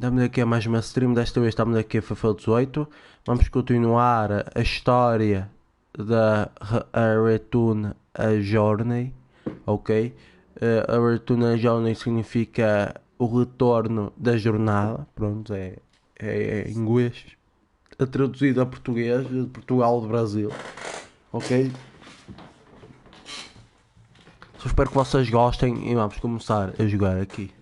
Estamos aqui a mais uma stream, desta vez estamos aqui a FIFA 18. Vamos continuar a história da Return a Journey, ok? A Return a Journey significa o retorno da jornada, pronto, é em inglês, traduzido a português, de Portugal, do Brasil, ok? Só espero que vocês gostem e vamos começar a jogar aqui.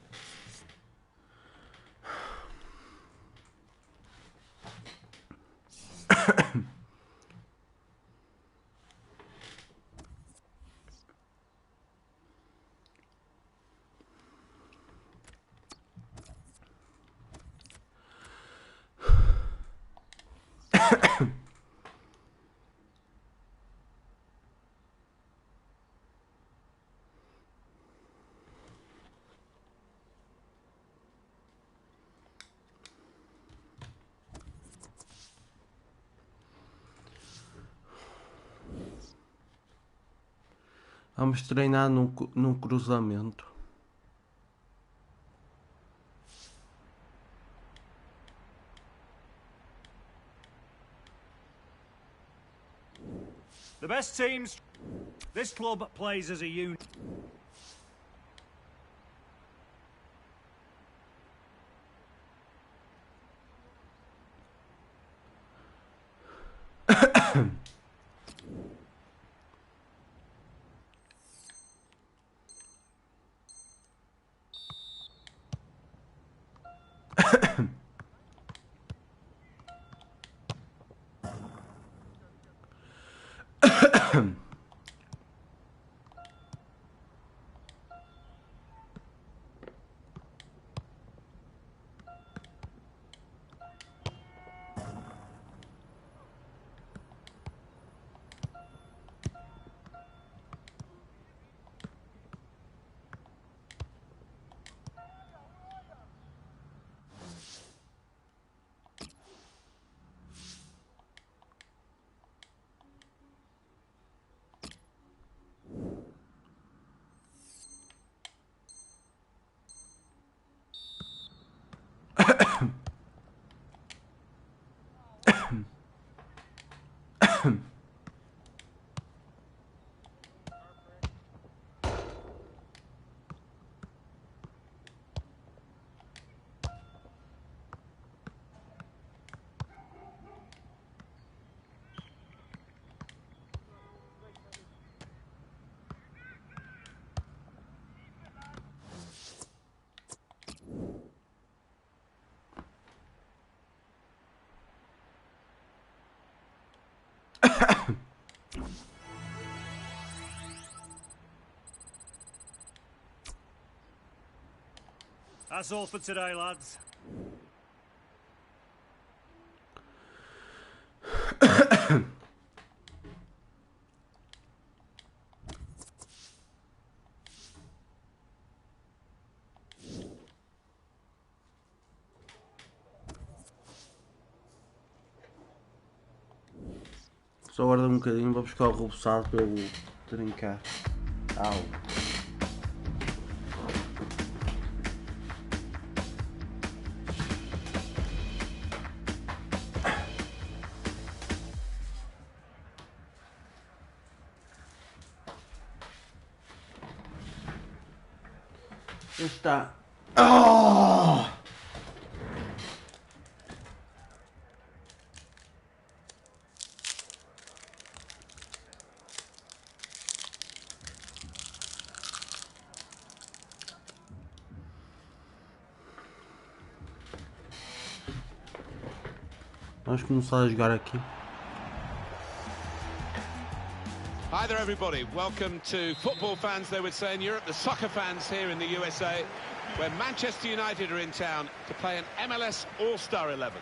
Vamos treinar num cruzamento. The best teams. This club plays as a unit. That's all for today, lads. Só aguarda um bocadinho, vou buscar o reboçado para eu trincar. Au. Está. Oh! Vamos começar a jogar aqui. Hi there everybody, welcome to football fans they would say in Europe, the soccer fans here in the USA, where Manchester United are in town to play an MLS All-Star 11.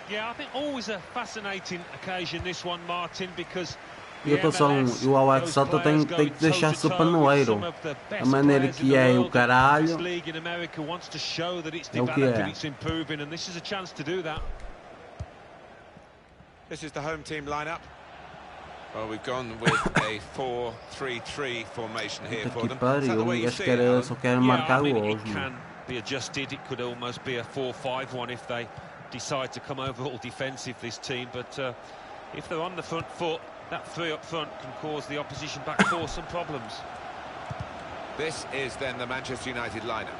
Yeah, I think always a fascinating occasion this one, Martin, because E atenção, o Alex Sota tem que deixar-se o paneleiro. A maneira que é o caralho é o que é. This is the home team lineup. Well, we've gone with a 4-3-3 formation here for them. Eu acho que só quero marcar gols. be adjusted. It could almost be a 4-5-1 if they decide to come over all defensive, this team. But if they're on the front foot, that three up front can cause the opposition back four some problems. This is then the Manchester United lineup.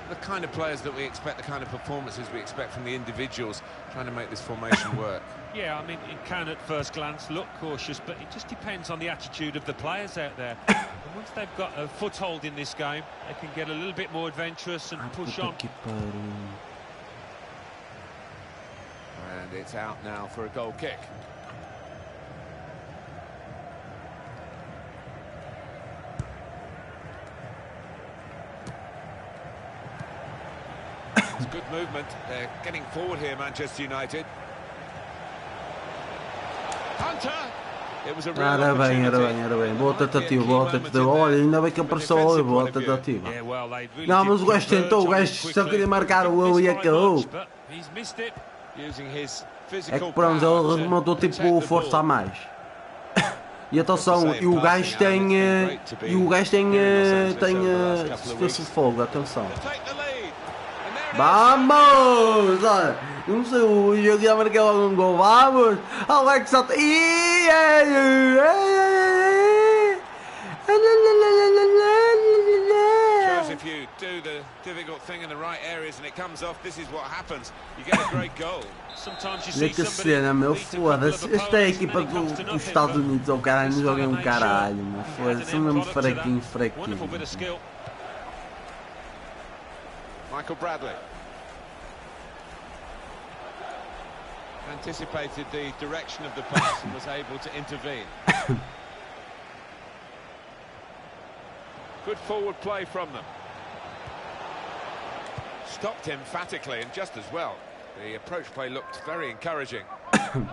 The kind of players that we expect, the kind of performances we expect from the individuals trying to make this formation work. Yeah, I mean, it can at first glance look cautious, but it just depends on the attitude of the players out there. And once they've got a foothold in this game, they can get a little bit more adventurous and push on. And it's out now for a goal kick. It's good movement. They're getting forward here, Manchester United. Hunter! It was a real opportunity. Era bem. Boa tentativa. Olha, ainda bem que apareceu ali, boa tentativa. Não, mas o gajo tentou, o gajo só queria marcar o gol e acabou. É que pronto, ele remontou tipo força a mais. E atenção, e o gajo tem suspense de fogo, atenção. Vamos! Olha, não sei, o jogo já marcou algum gol, vamos! Alex salta! Shows if you do the difficult thing in the right areas and it comes off, this is what happens. You get a great goal. Olha que cena, meu, foda-se. Esta é a equipa dos Estados Unidos, ou caralho, não joguem um caralho, meu, foda-se, são mesmo fraquinho. Michael Bradley anticipated the direction of the pass and was able to intervene. Good forward play from them. Stopped emphatically and just as well. The approach play looked very encouraging. Well,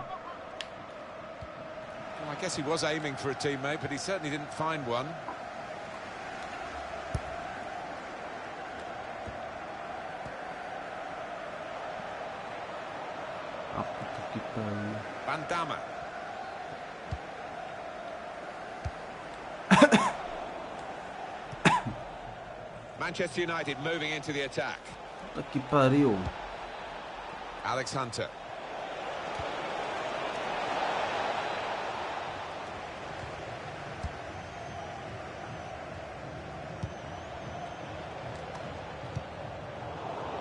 I guess he was aiming for a teammate, but he certainly didn't find one. Van Damme. Manchester United moving into the attack. Puta que pariu. Alex Hunter.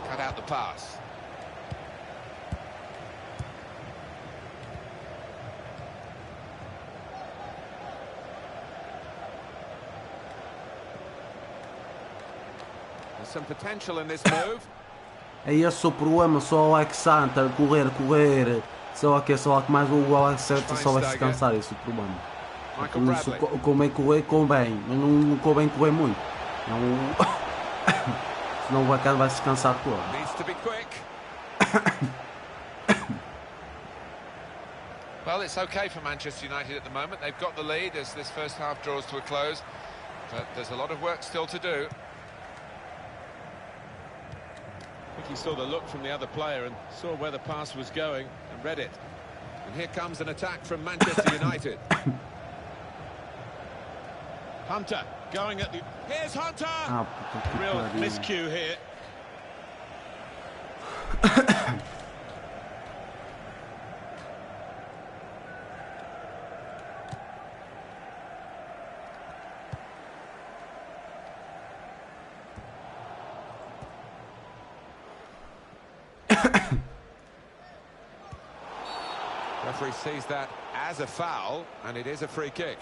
Cut out the pass. There's some potential in this move. É esse o problema, só o Alex Hunter correr, só que mais o Alex Hunter só vai se cansar, esse é o problema. Convém correr, mas não convém correr muito. Senão o bacana vai se cansar todo. Well, it's okay for Manchester United at the moment. They've got the lead as this first half draws to a close, but there's a lot of work still to do. I think he saw the look from the other player and saw where the pass was going and read it. And here comes an attack from Manchester United. Hunter going at the... Here's Hunter! Real miscue here. Referee sees that as a foul, and it is a free kick.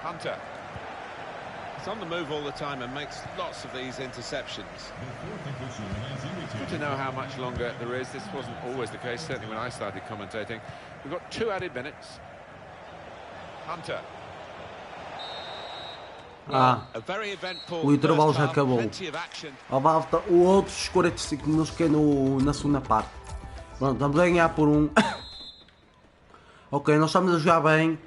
Hunter. He's on the move all the time and makes lots of these interceptions. It's good to know how much longer there is. This wasn't always the case, certainly when I started commentating. We've got 2 added minutes. Hunter. O intervalo já acabou. Falta outros 45 minutos que é na segunda parte. Pronto, estamos a ganhar por 1. Ok, nós estamos a jogar bem.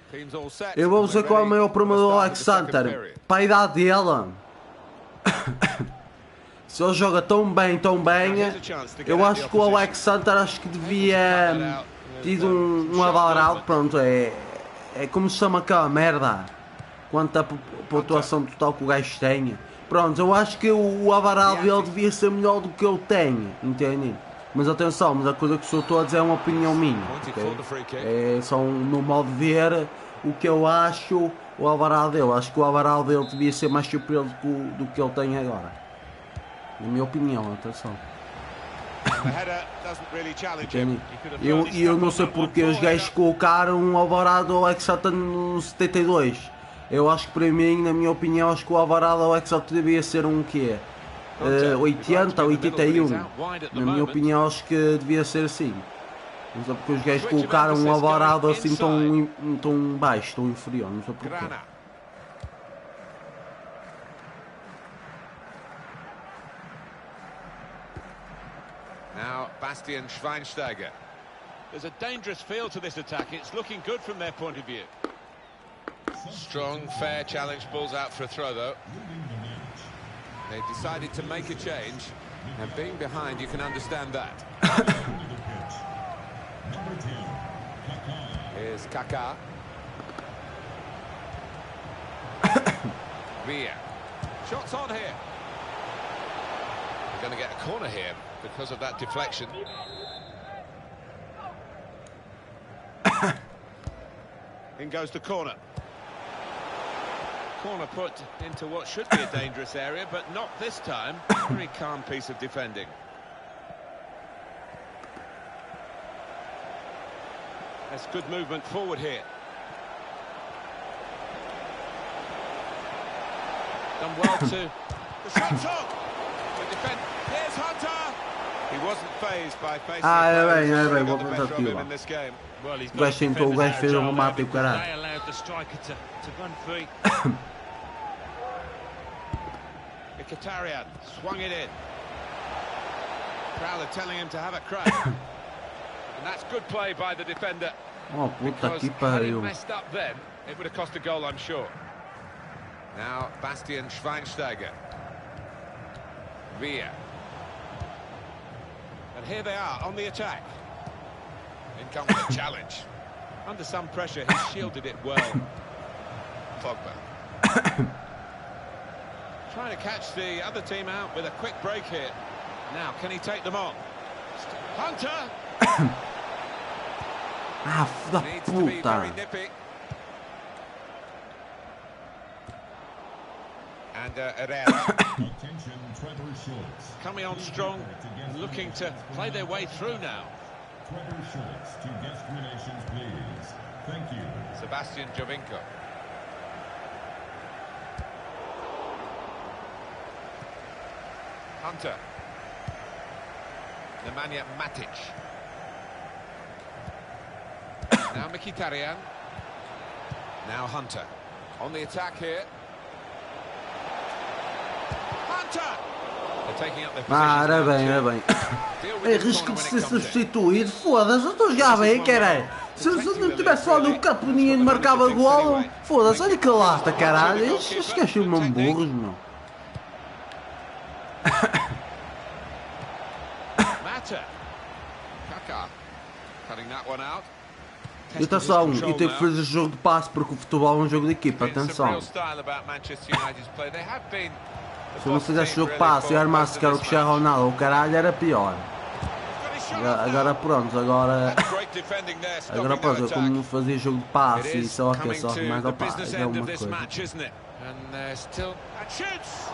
Eu vou dizer qual é o maior problema do Alex Hunter. Para a idade dele. Se ele joga tão bem, eu acho que o Alex Hunter devia tido um aval. Pronto, é É como se chama aquela merda. Quanto à pontuação total que o gajo tem. Pronto, eu acho que o avaral dele devia ser melhor do que eu tenho, entende? Mas atenção, mas a coisa que eu estou a dizer é uma opinião minha, okay? É só no modo de ver o que eu acho o avaral dele. Acho que o avaral dele devia ser mais superior do que ele tem agora. Na minha opinião, atenção. E eu não sei porque os gajos colocaram um Alvarado ao Exata no 72. Eu acho que para mim, na minha opinião, acho que o Alvarado ao Exata devia ser um quê? 80 ou 81. Na minha opinião, acho que devia ser assim. Não sei porque os gajos colocaram um Alvarado assim tão baixo, tão inferior. Não sei porquê. Now, Bastian Schweinsteiger. There's a dangerous feel to this attack. It's looking good from their point of view. Strong, fair challenge, balls out for a throw, though. They decided to make a change, and being behind, you can understand that. Here's Kaká. Minha. Shots on here. They're going to get a corner here because of that deflection. In goes the corner. Corner put into what should be a dangerous area, but not this time. Very calm piece of defending. That's good movement forward here. Done well to... The shot's on! The defend... Here's Hunter! He wasn't phased by facing bem, got vou the better of him tentativa. in this game. Well, he's O gajo tentou, o gajo fez um remate e o They caralho. allowed the striker to run free. Mkhitaryan swung it in. Crowd are telling him to have a crack. And that's good play by the defender. Oh, puta Because que had he pariu. messed up then, it would have cost a goal, I'm sure. Now, Bastian Schweinsteiger. Minha. And here they are on the attack. In comes the challenge. Under some pressure, he shielded it well. Pogba. Trying to catch the other team out with a quick break here. Now, can he take them on? Hunter! Ah, filho da Needs to be very puta. nippy. And Herrera. Coming on strong, looking to play their way through now. Sebastian Jovinko. Hunter. Nemanja Matic. Now Mkhitaryan. Now Hunter. On the attack here. Hunter! They're taking up their Ah, era position now bem. to deal with É this risco corner de when ser it comes in. substituído. Foda-se, eu estou a jogar bem, caralho. Se eu não tivesse lá no campo, ninguém marcava golo. Foda-se, olha que lata, caralho. Estes gajos são mesmo burros, meu. Mata. Kaká cutting that one out. E atenção, e tem que fazer jogo de passe, porque o futebol é um jogo de equipa, Been some atenção. real style about Manchester United's play. They have been the Se eu não boss fizesse team jogo de really passe e for armasse most que era o of this Cristiano match. Ronaldo, o caralho, era pior. Agora pronto, agora Great defending there, stopping agora pronto, that eu como attack. fazer jogo de It passe e is só que coming só to mais the a pá, business é end uma of this coisa. match, isn't it? And still And shoots!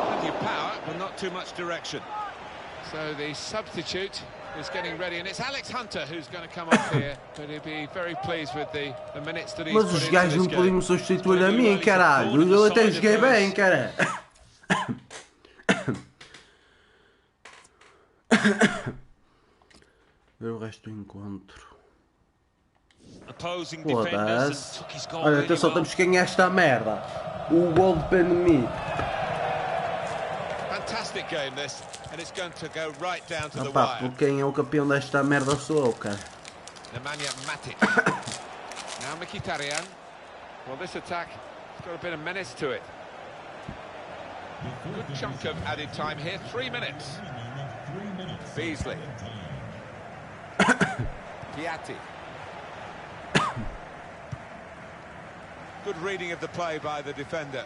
Plenty of power, but not too much direction. so the substitute is getting ready, and it's Alex Hunter who's going to come off here, but he'll be very pleased with the minutes that he's Mas put os into gajos this não game. podiam substituir a mim, caralho. Eu até joguei bem, cara. Ver o resto do encontro. Opposing defenders and Foda-se. took his goal Olha, really atenção, well. temos que ganhar esta merda. O gol depende de mim. Fantastic game this, and it's going to go right down to the Rapá, wire. por quem é o campeão desta merda sou eu, cara. Nemanja Matic. Now Mkhitaryan. Well, this attack has got a bit of menace to it. Good chunk of added time here, 3 minutes. Beasley. Piatti. Good reading of the play by the defender.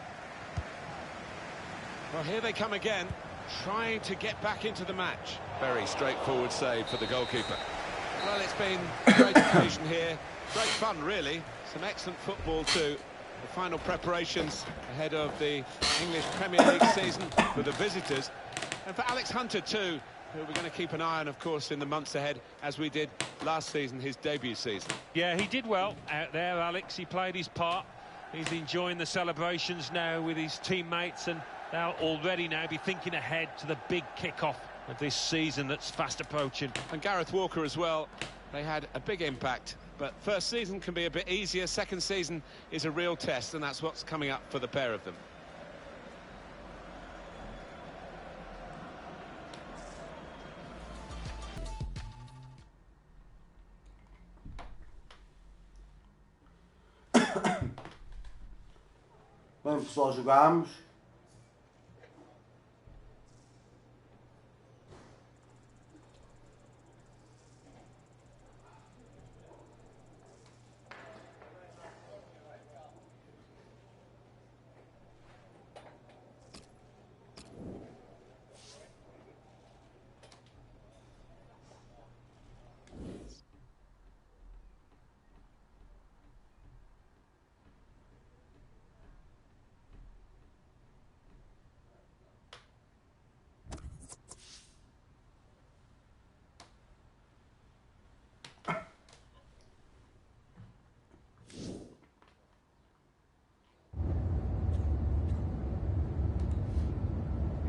Well, here they come again, trying to get back into the match. Very straightforward save for the goalkeeper. Well, it's been a great occasion here. Great fun, really. Some excellent football, too. The final preparations ahead of the English Premier League season for the visitors. And for Alex Hunter, too, who we're going to keep an eye on, of course, in the months ahead, as we did last season, his debut season. Yeah, he did well out there, Alex. He played his part. He's enjoying the celebrations now with his teammates, and they'll already now be thinking ahead to the big kick-off of this season that's fast approaching. And Gareth Walker as well. They had a big impact, but first season can be a bit easier. Second season is a real test, and that's what's coming up for the pair of them. Bem, pessoal, jogámos.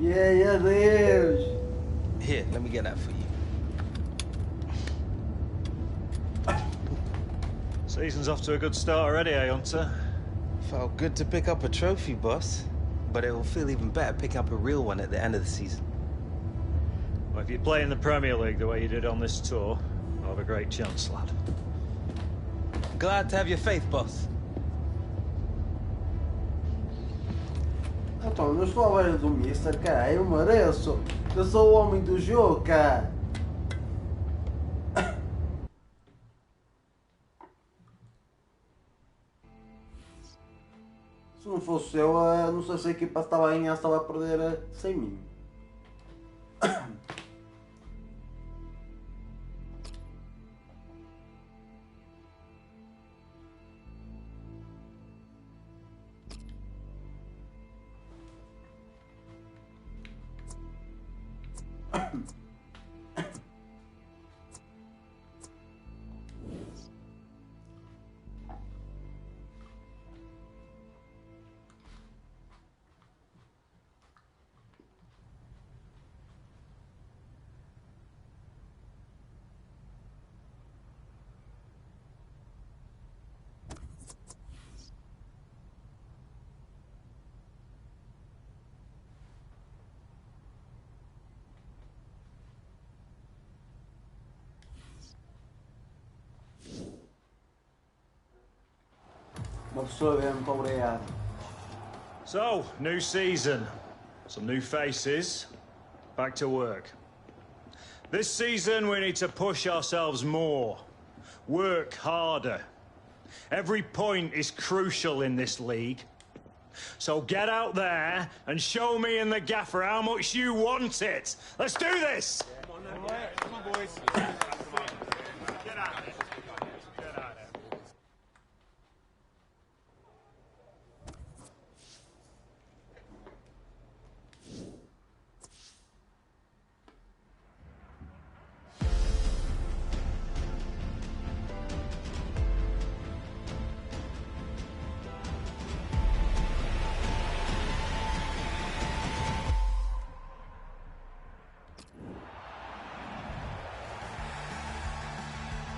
Yeah, Deus! Here, let me get that for you. Season's off to a good start already, eh, Hunter? Felt good to pick up a trophy, boss. But it will feel even better picking up a real one at the end of the season. Well, if you play in the Premier League the way you did on this tour, you'll have a great chance, lad. Glad to have your faith, boss. Então, não estou a ver do Mister, cara. Eu mereço. Eu sou o homem do jogo, cara. Se não fosse eu, não sei se a equipa estava a ganhar, estava a perder sem mim. Uma pessoa bem, muito obrigado. So, new season. Some new faces. Back to work. This season we need to push ourselves more. Work harder. Every point is crucial in this league. So get out there and show me and the gaffer how much you want it. Let's do this! Come on, boys. Get out there. Get out there.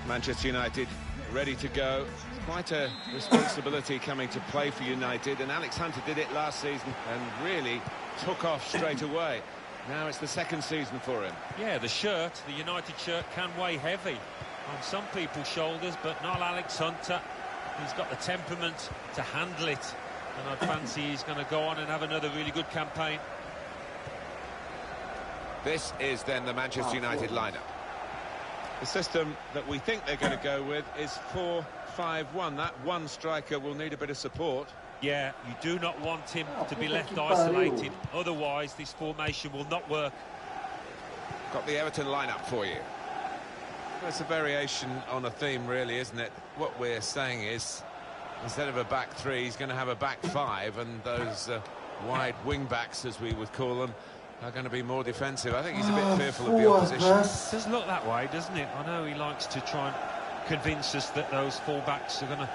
Manchester United ready to go. Quite a responsibility coming to play for United, and Alex Hunter did it last season and really took off straight away. Now it's the second season for him. Yeah, the shirt, the United shirt, can weigh heavy on some people's shoulders, but not Alex Hunter. He's got the temperament to handle it, and I fancy he's going to go on and have another really good campaign. This is then the Manchester United lineup. The system that we think they're going to go with is 4-5-1. That one striker will need a bit of support. Yeah, you do not want him to be left isolated. Otherwise, this formation will not work. Got the Everton lineup for you. It's a variation on a theme, really, isn't it? What we're saying is, instead of a back three, he's going to have a back five, and those wide wing backs, as we would call them, are going to be more defensive. I think he's a bit fearful of the opposition. It does look that way, doesn't it? I know he likes to try and convince us that those full-backs are going to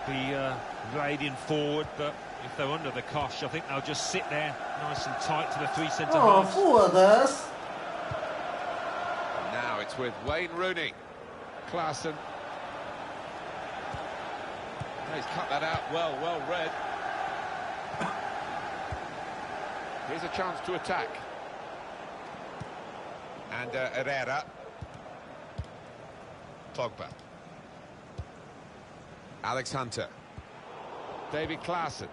be radiant forward, but if they're under the cosh, I think they'll just sit there nice and tight to the three centre-halves. Foda-se! Now it's with Wayne Rooney. Klaassen. He's cut that out well read. Here's a chance to attack. And Herrera. Pogba. Alex Hunter. David Klaassen.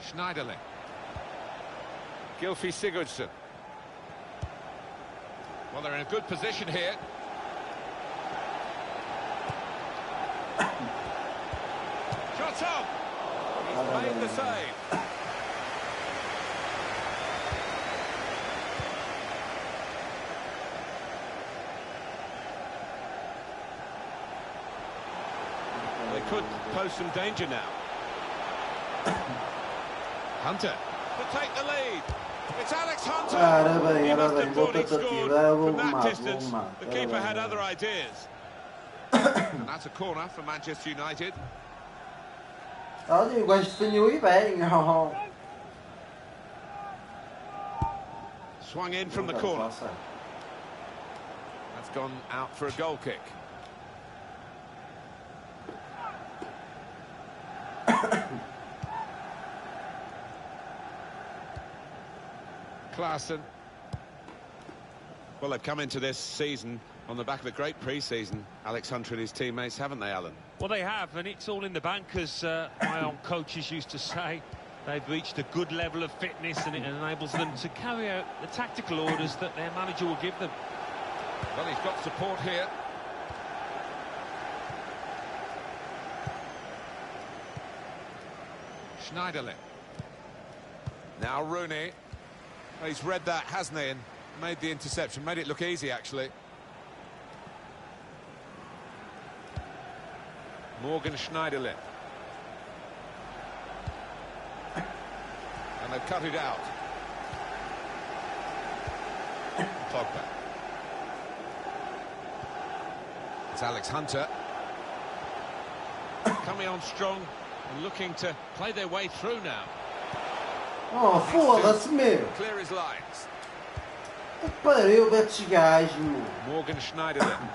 Schneiderlin. Gylfi Sigurdsson. Well, they're in a good position here. Shots up! He's made the save. They could pose some danger now. Hunter to take the lead. It's Alex Hunter. He must have thought he'd scored from that distance. The keeper had other ideas. And that's a corner for Manchester United. Swung in from the corner. That's gone out for a goal kick. Klaassen. Well, they've come into this season on the back of a great pre-season, Alex Hunter and his teammates, haven't they, Alan? Well, they have, and it's all in the bank, as my own coaches used to say. They've reached a good level of fitness, and it enables them to carry out the tactical orders that their manager will give them. Well, he's got support here. Schneiderlin. Now Rooney. Well, he's read that, hasn't he, and made the interception. Made it look easy, actually. Morgan Schneiderlin. And they've cut it out. Pogba. It's Alex Hunter. Coming on strong and looking to play their way through now. Oh, foda-se, meu! Clear his lines. Pariu destes gajos, meu. Morgan Schneiderlin.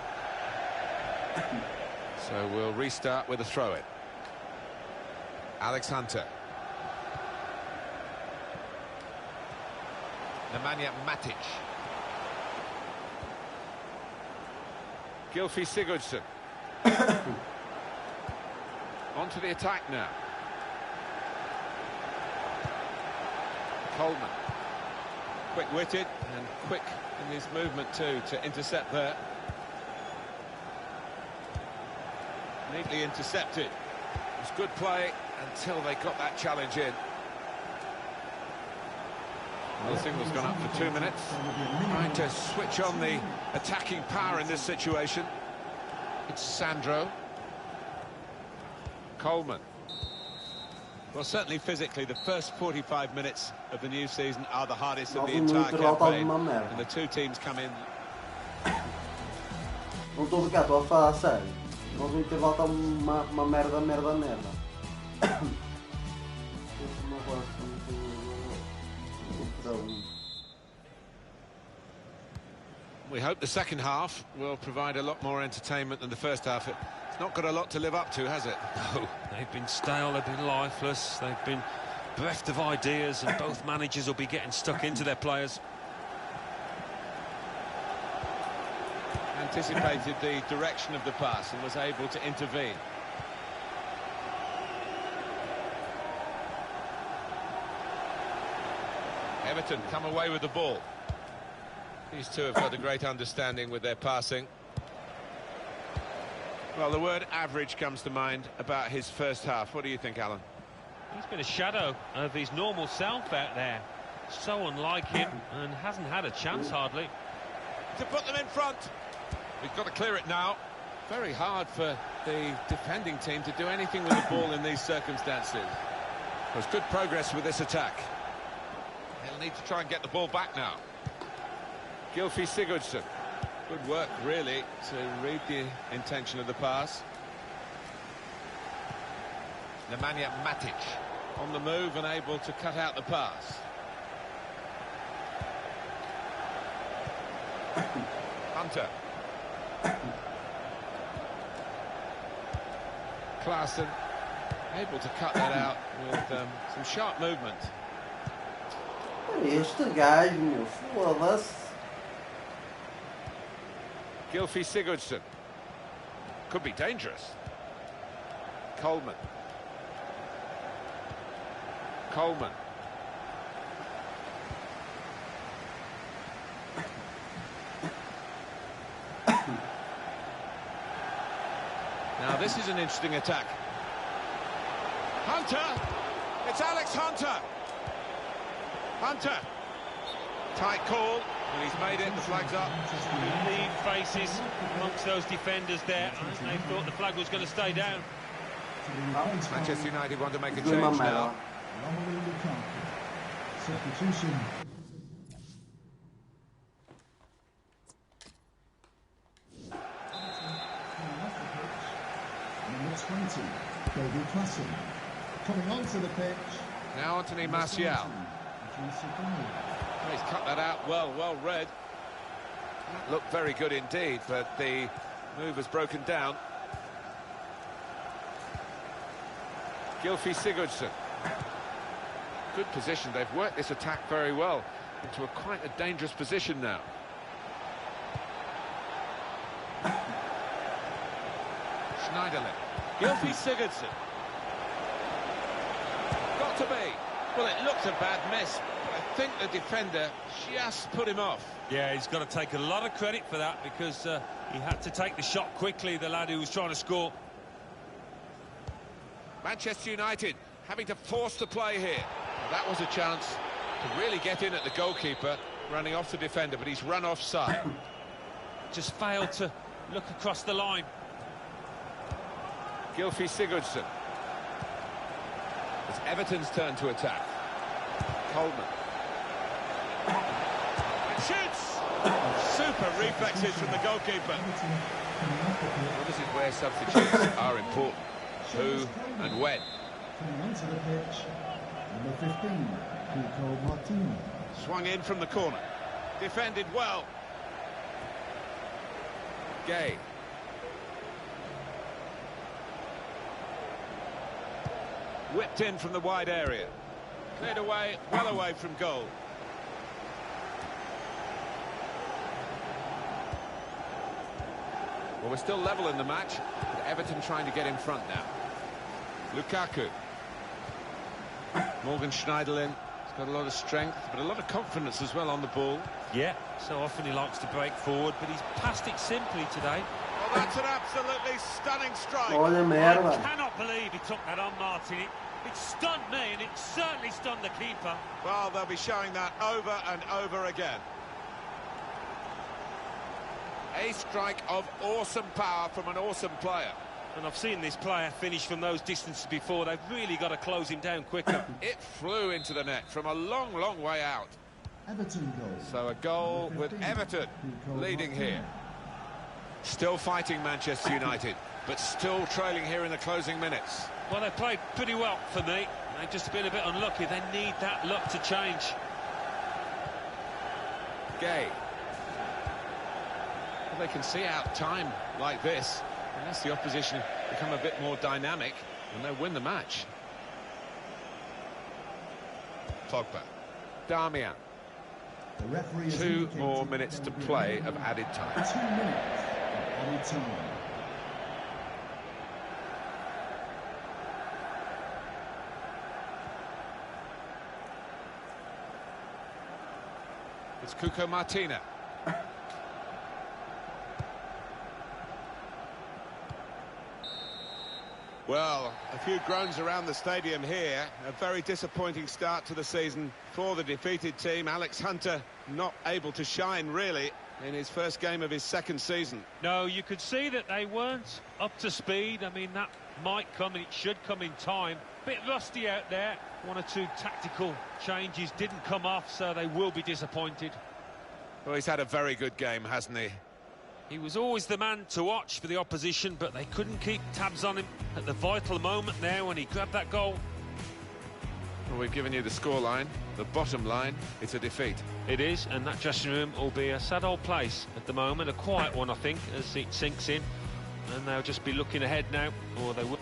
So we'll restart with a throw-in. Alex Hunter. Nemanja Matic. Gylfi Sigurdsson. On to the attack now. Coleman. Quick-witted and quick in his movement too to intercept there. Neatly intercepted. It was good play until they got that challenge in. Well, the signal's gone up for 2 minutes. Trying to switch on the attacking power in this situation. It's Sandro. Coleman. Well, certainly physically, the first 45 minutes of the new season are the hardest of the entire campaign. And the two teams come in. Não estou a brincar, estou a falar a sério. Nós vamos ter volta uma merda. We hope the second half will provide a lot more entertainment than the first half. It's not got a lot to live up to, has it? No, they've been stale, they've been lifeless, they've been bereft of ideas, and both managers will be getting stuck into their players. Anticipated the direction of the pass and was able to intervene. Everton come away with the ball. These two have got a great understanding with their passing. Well, the word average comes to mind about his first half. What do you think, Alan? He's been a shadow of his normal self out there. So unlike him, and hasn't had a chance hardly. To put them in front. We've got to clear it now. Very hard for the defending team to do anything with the ball in these circumstances. There's good progress with this attack. They'll need to try and get the ball back now. Gylfi Sigurdsson. Good work, really, to read the intention of the pass. Nemanja Matic on the move and able to cut out the pass. Hunter. Klaassen able to cut that out with some sharp movement. Este gajo, meu, foda-se. Gylfi Sigurdsson. Could be dangerous. Coleman. Coleman. Now this is an interesting attack. Hunter! It's Alex Hunter! Hunter! Tight call, and he's made it, the flag's up. Lead faces amongst those defenders there. They thought the flag was going to stay down. Manchester United want to make a change now. Substitution. Number 20, David Klassen. Coming onto the pitch. Now Anthony Martial. He's cut that out well read. That looked very good indeed, but the move has broken down. Gylfi Sigurdsson. Good position. They've worked this attack very well into quite a dangerous position now. Schneiderlin. Gylfi Sigurdsson. Got to be. Well, it looked a bad miss, but I think the defender just put him off. Yeah, he's got to take a lot of credit for that because he had to take the shot quickly, the lad who was trying to score. Manchester United having to force the play here. Well, that was a chance to really get in at the goalkeeper, running off the defender, but he's run offside. Just failed to look across the line. Gylfi Sigurdsson. It's Everton's turn to attack. Coleman. And shoots! Super reflexes from the goalkeeper. Well, this is where substitutes are important. Who and when. Coming onto the pitch, number 15, Kiko Martini. Swung in from the corner. Defended well. Gay. Whipped in from the wide area. Cleared away, well away from goal. Well, we're still level in the match, but Everton trying to get in front now. Lukaku. Morgan Schneiderlin. He's got a lot of strength, but a lot of confidence as well on the ball. Yeah, so often he likes to break forward, but he's passed it simply today. Well, that's an absolutely stunning strike. Olha merda. I cannot believe he took that on, Martin. It stunned me, and it certainly stunned the keeper. Well, they'll be showing that over and over again. A strike of awesome power from an awesome player. And I've seen this player finish from those distances before. They've really got to close him down quicker. It flew into the net from a long, long way out. Everton goal. So a goal with Everton leading here. Still fighting Manchester United, but still trailing here in the closing minutes. Well, they played pretty well for me. They've just been a bit unlucky. They need that luck to change. Gay. Well, they can see out time like this, unless the opposition become a bit more dynamic, and they'll win the match. Pogba. Darmian. The referee has 2 more minutes to play of added time. 2 minutes of added time. It's Cuco Martina. Well, a few groans around the stadium here. A very disappointing start to the season for the defeated team. Alex Hunter not able to shine, really, in his first game of his second season. No, you could see that they weren't up to speed. I mean, that might come and it should come in time. Bit rusty out there. One or two tactical changes didn't come off, so they will be disappointed. Well, he's had a very good game, hasn't he? He was always the man to watch for the opposition, but they couldn't keep tabs on him at the vital moment there when he grabbed that goal. Well, we've given you the scoreline. The bottom line, it's a defeat. It is, and that dressing room will be a sad old place at the moment. A quiet one, I think, as it sinks in. And they'll just be looking ahead now, or they will.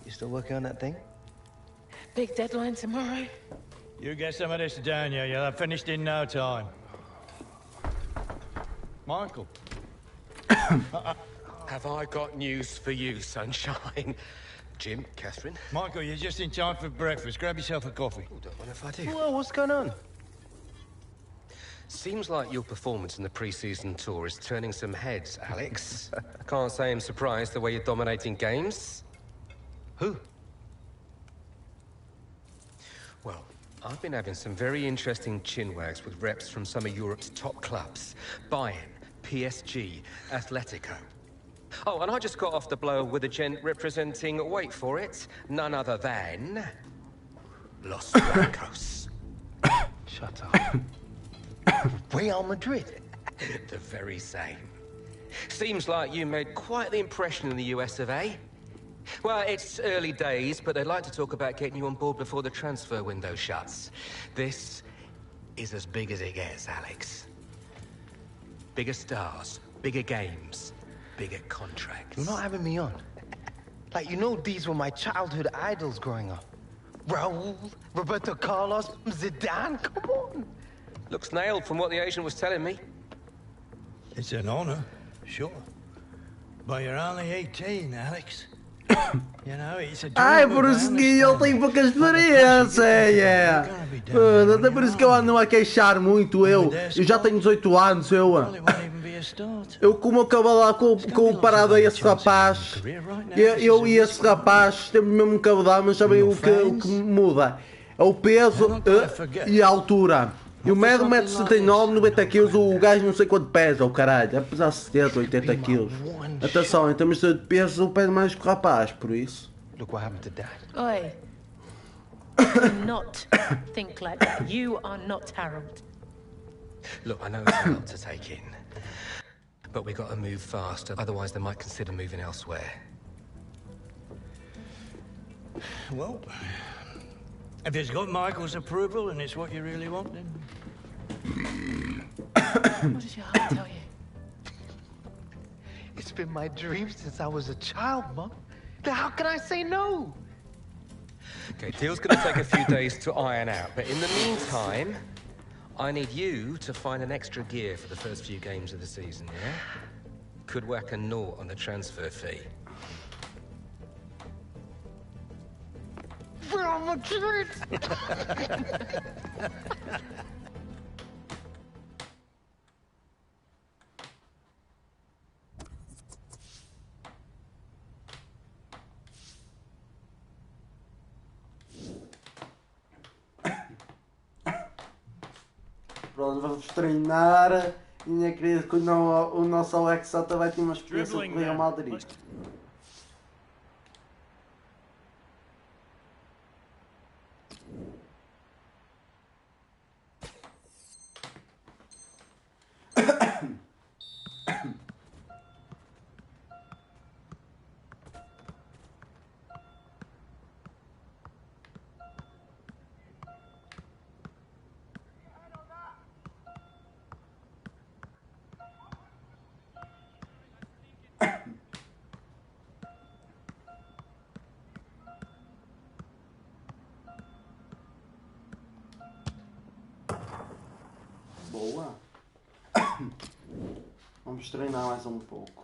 You still working on that thing? Big deadline tomorrow. You get some of this down here, you'll have finished in no time. Michael. Have I got news for you, sunshine? Jim, Catherine? Michael, you're just in time for breakfast. Grab yourself a coffee. Oh, don't mind if I do. Whoa, what's going on? Seems like your performance in the pre-season tour is turning some heads, Alex. Can't say I'm surprised the way you're dominating games. Who? Well, I've been having some very interesting chinwags with reps from some of Europe's top clubs. Bayern, PSG, Atletico. Oh, and I just got off the blow with a gent representing, wait for it, none other than... Los Blancos. Shut up. Real Madrid? The very same. Seems like you made quite the impression in the US of A. Well, it's early days, but they'd like to talk about getting you on board before the transfer window shuts. This is as big as it gets, Alex. Bigger stars, bigger games, bigger contracts. You're not having me on. Like, you know, these were my childhood idols growing up. Raul, Roberto Carlos, Zidane, come on. Looks nailed from what the agent was telling me. It's an honor, sure. But you're only 18, Alex. You know, it's a Ai, por isso que ele tem pouca experiência, é. Mano, até por isso que eu ando a queixar muito, eu já tenho 18 anos, eu como acabo lá comparado a esse rapaz, eu e esse rapaz temos mesmo um cabedal, mas sabem o que muda? É o peso e a altura. Eu medo 1,79 m, 90 kg, o gajo não sei quanto pesa, o caralho, é pesar 70, 80 kg. Atenção, em termos de peso, eu peso mais que o rapaz, por isso. Look what happened to Dad. Oi. Do not think like that. You are not Harold. Look, I know it's a lot to take in. But we've got to move fast, otherwise they might consider moving elsewhere. Well, if it's got Michael's approval and it's what you really want, then... What does your heart tell you? It's been my dream since I was a child, Mum. How can I say no? Okay, deal's gonna take a few days to iron out, but in the meantime, I need you to find an extra gear for the first few games of the season, yeah? Could whack a naught on the transfer fee. Real Madrid! Pronto, vamos treinar Minha querida, que o nosso Alex Sota vai ter uma experiência de Real Madrid. Boa. Vamos treinar mais um pouco.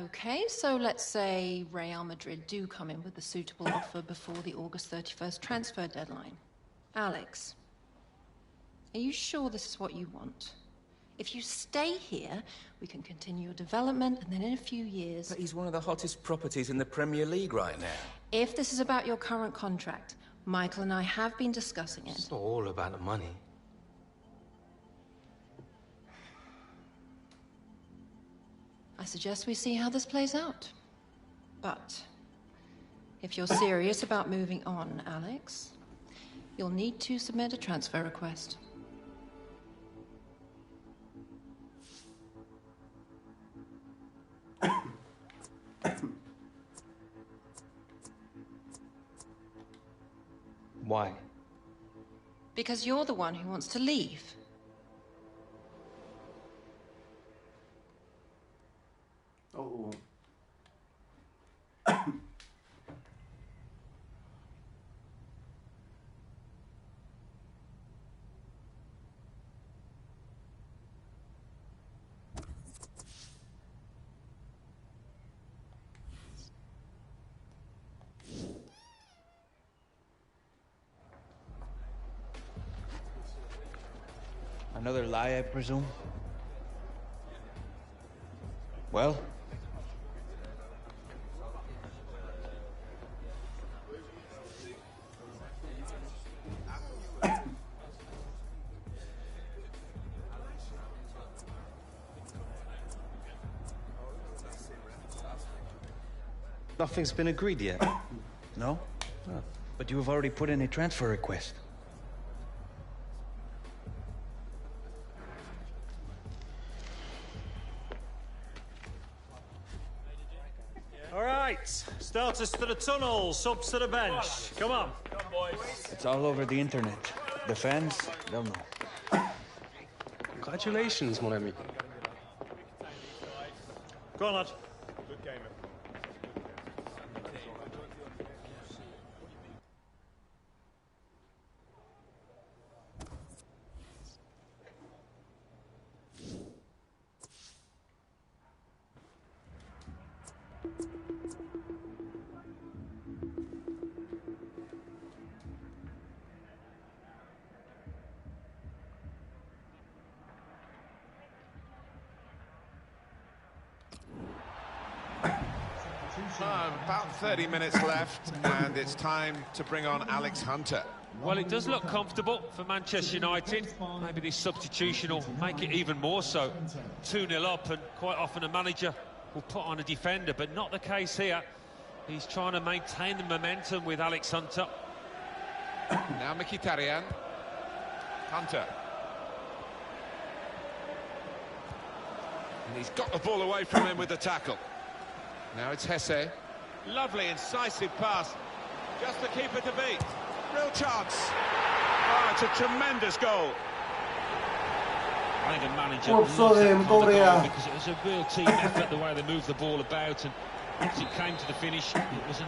Okay, so let's say Real Madrid do come in with a suitable offer before the August 31st transfer deadline. Alex, are you sure this is what you want? If you stay here, we can continue your development, and then in a few years... But he's one of the hottest properties in the Premier League right now. If this is about your current contract, Michael and I have been discussing it. It's not all about the money. I suggest we see how this plays out. But if you're serious about moving on, Alex, you'll need to submit a transfer request. Why? Because you're the one who wants to leave. Oh. Another lie, I presume? Well? Nothing's been agreed yet? No? Oh. But you have already put in a transfer request. All right, starters to the tunnel, subs to the bench. Come on. It's all over the internet. The fans, they'll know. Congratulations, mon ami. Go on, lad. Good game. About 30 minutes left, and it's time to bring on Alex Hunter. Well, it does look comfortable for Manchester United. Maybe this substitution will make it even more so. 2-0 up, and quite often a manager will put on a defender, but not the case here. He's trying to maintain the momentum with Alex Hunter. Now Mkhitaryan. Hunter. And he's got the ball away from him with the tackle. Now it's rir-se. Lovely, incisive pass. Just the keeper to beat. Real chance. Oh, it's a tremendous goal. I think the manager loves that goal because it was a real team effort, the way they moved the ball about, and as it came to the finish, it was an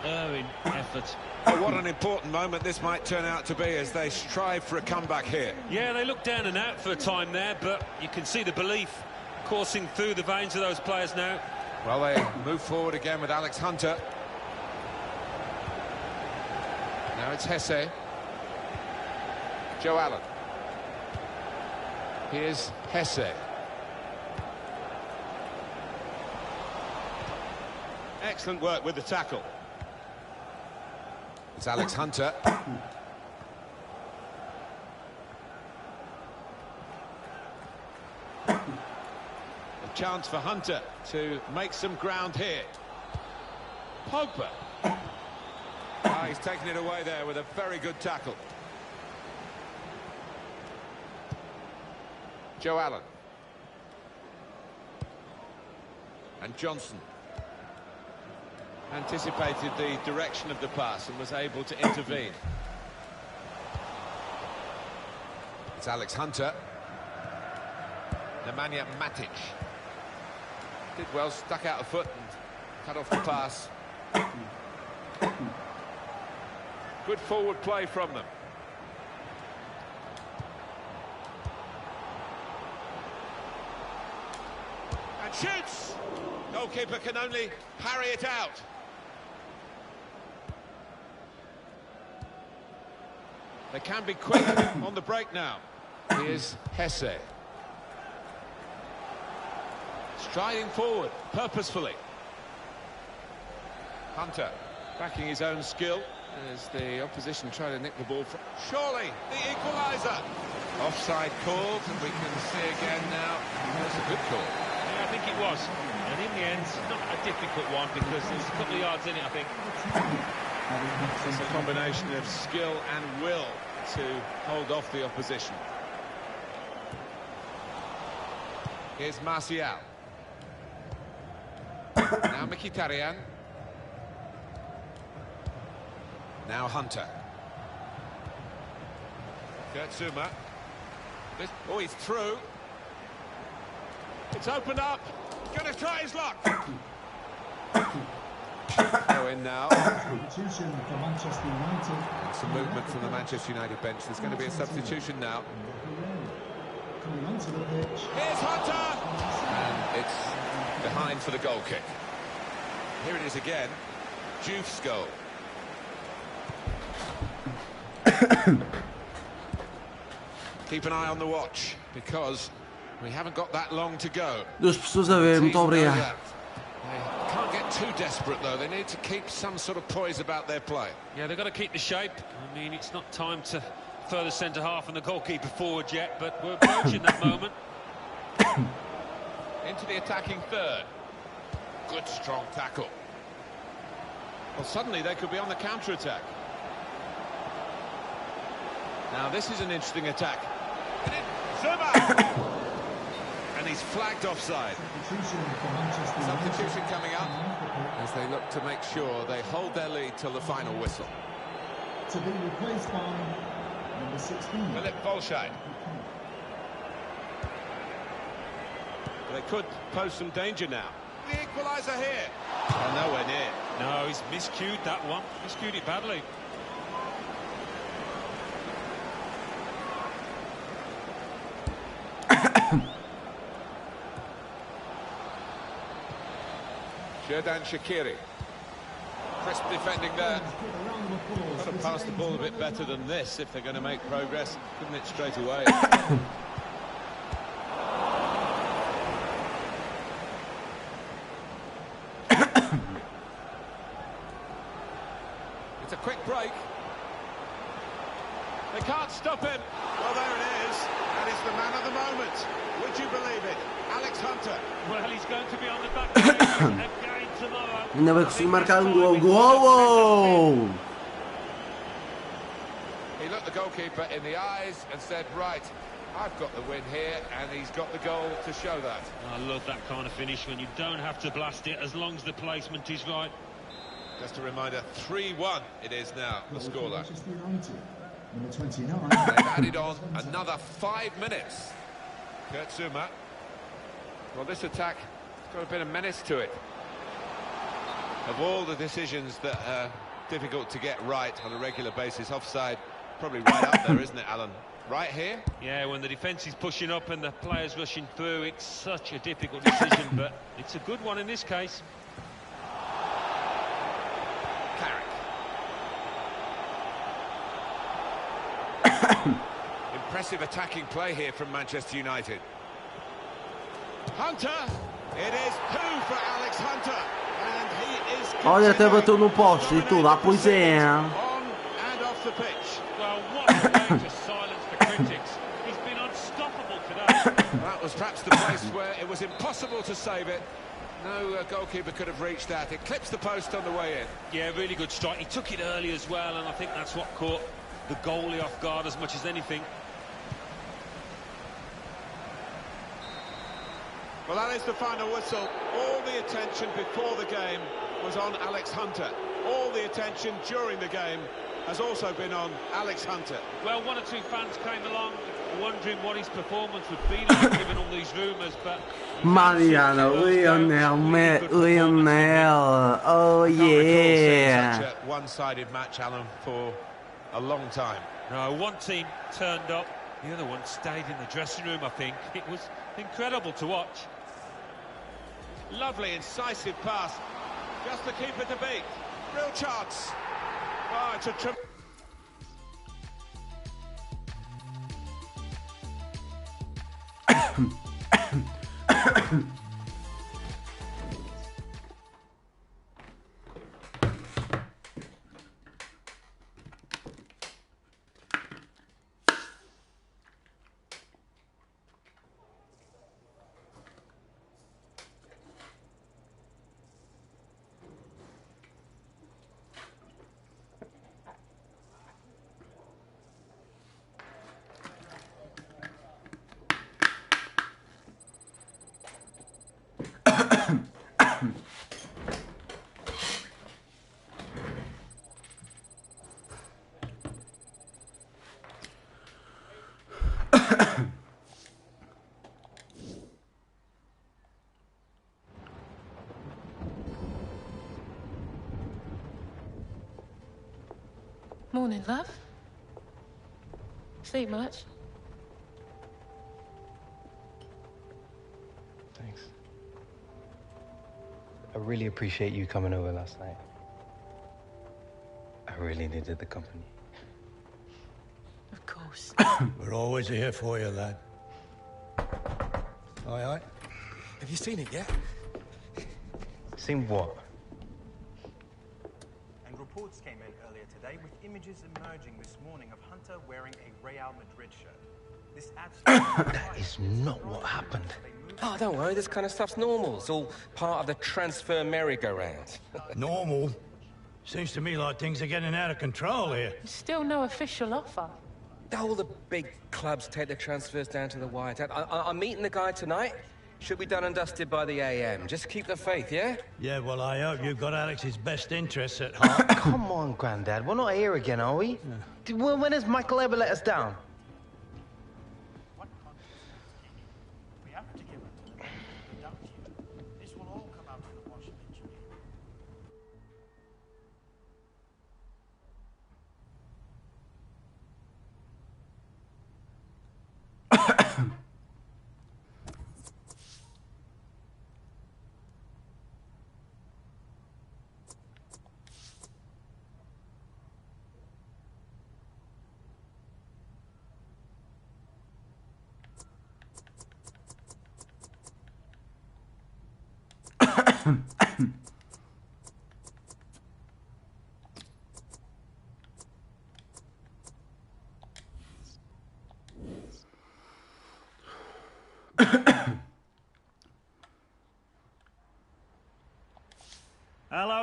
unerring effort. Oh, what an important moment this might turn out to be as they strive for a comeback here. Yeah, they looked down and out for a time there, but you can see the belief coursing through the veins of those players now. Well, they move forward again with Alex Hunter. Now it's rir-se. Joe Allen. Here's rir-se. Excellent work with the tackle. It's Alex Hunter. A chance for Hunter to make some ground here. Pogba. Ah, he's taken it away there with a very good tackle. Joe Allen. And Johnson. Anticipated the direction of the pass and was able to intervene. It's Alex Hunter. Nemanja Matic. Did well, stuck out a foot and cut off the pass. Good forward play from them. And shoots! Goalkeeper can only parry it out. They can be quick on the break now. Here's rir-se. Striding forward, purposefully. Hunter. Backing his own skill. As the opposition try to nick the ball from... Surely, the equaliser. Offside called, and we can see again now. That's a good call. Yeah, I think it was. And in the end, not a difficult one because there's a couple of yards in it, I think. It's a combination of skill and will to hold off the opposition. Here's Martial. Now Mkhitaryan. Now Hunter. Gertzuma. Oh, he's through. It's opened up. Gonna try his luck. Go in now. Substitution for Manchester United. And some movement from the Manchester United bench. There's going to be a substitution now. Coming onto the pitch. Here's Hunter. And it's behind for the goal kick. Here it is again. Juve's goal. Keep an eye on the watch because we haven't got that long to go. Duas pessoas a ver, muito obrigado. They can't get too desperate though. They need to keep some sort of poise about their play. Yeah, they've got to keep the shape. I mean, it's not time to throw the centre half and the goalkeeper forward yet, but we're approaching that moment. Into the attacking third. Good strong tackle. Well, suddenly they could be on the counter-attack. Now this is an interesting attack. Zuma! And he's flagged offside. Substitution coming up as they look to make sure they hold their lead till the final whistle. To be replaced by number 16. Philip Volscheid. They could pose some danger now. The equaliser here. Oh, nowhere near. No, he's miscued that one. Miscued it badly. Xherdan Shaqiri. Crisp defending there. Got to pass the ball a bit better than this if they're going to make progress. Couldn't it straight away? It's a quick break. They can't stop him. Well, there it is. And it's the man of the moment. Would you believe it? Alex Hunter. Well, he's going to be on the back page again tomorrow. Ainda bem que consegui marcar um gol. Golo! He looked the goalkeeper in the eyes and said, right, I've got the win here, and he's got the goal to show that. I love that kind of finish when you don't have to blast it as long as the placement is right. Just a reminder, 3-1 it is now, the scoreline. Number 29. They've added on another 5 minutes. Kurt Zuma. Well, this attack has got a bit of menace to it. Of all the decisions that are difficult to get right on a regular basis, offside probably right up there, isn't it, Alan? Right here? Yeah, when the defence is pushing up and the players rushing through, it's such a difficult decision, but it's a good one in this case. Impressive attacking play here from Manchester United. Hunter! It is who for Alex Hunter? And he is... Olha, até bateu no poste e tudo. Ah, pois é. On and off the pitch. Well, what a way to silence the critics. He's been unstoppable today. That was perhaps the place where it was impossible to save it. No goalkeeper could have reached that. It clips the post on the way in. Yeah, really good strike. He took it early as well, and I think that's what caught the goalie off guard as much as anything. Well, that is the final whistle. All the attention before the game was on Alex Hunter. All the attention during the game has also been on Alex Hunter. Well, one or two fans came along wondering what his performance would be like given all these rumours, but... Mariano, Lionel, oh yeah. Such a one-sided match, Alan, for a long time. No, one team turned up, the other one stayed in the dressing room, I think. It was incredible to watch. Lovely, incisive pass. Just the keeper to beat. Real chance. Oh, it's a Morning, love. Sleep much? Thanks. I really appreciate you coming over last night. I really needed the company. Of course. We're always here for you, lad. Aye, aye. Have you seen it yet? Seen what? And reports came in earlier today with images emerging this morning of Hunter wearing a Real Madrid shirt. This adds That is not what happened. Oh, don't worry, this kind of stuff's normal. It's all part of the transfer merry-go-round. Normal? Seems to me like things are getting out of control here. Still no official offer. All the big clubs take their transfers down to the wire. I'm meeting the guy tonight. Should be done and dusted by the AM. Just keep the faith, yeah? Yeah, well, I hope you've got Alex's best interests at heart. Come on, Grandad. We're not here again, are we? Yeah. When has Michael ever let us down? we have to give it without you. This will all come out of the wash eventually.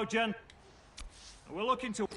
Jen. We're looking to...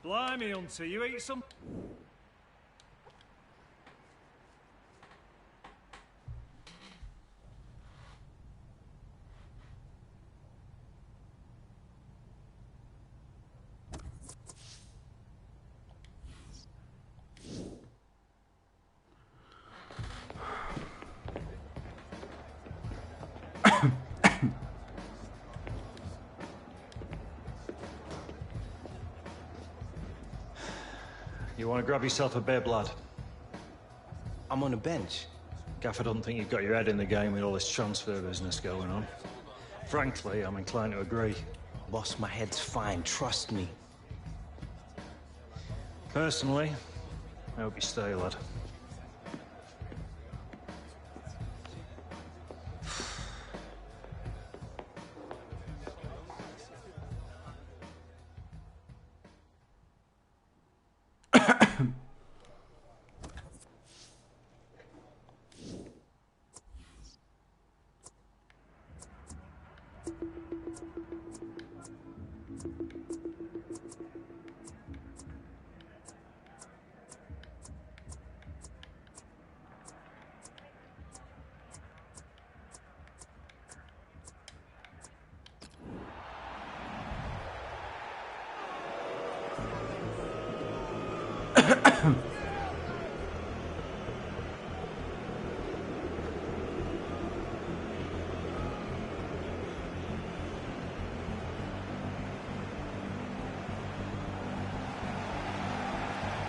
Blimey, Hunter, you eat some... You want to grab yourself a bib, lad? I'm on the bench. Gaff, I don't think you've got your head in the game with all this transfer business going on. Frankly, I'm inclined to agree. Boss, my head's fine, trust me. Personally, I hope you stay, lad.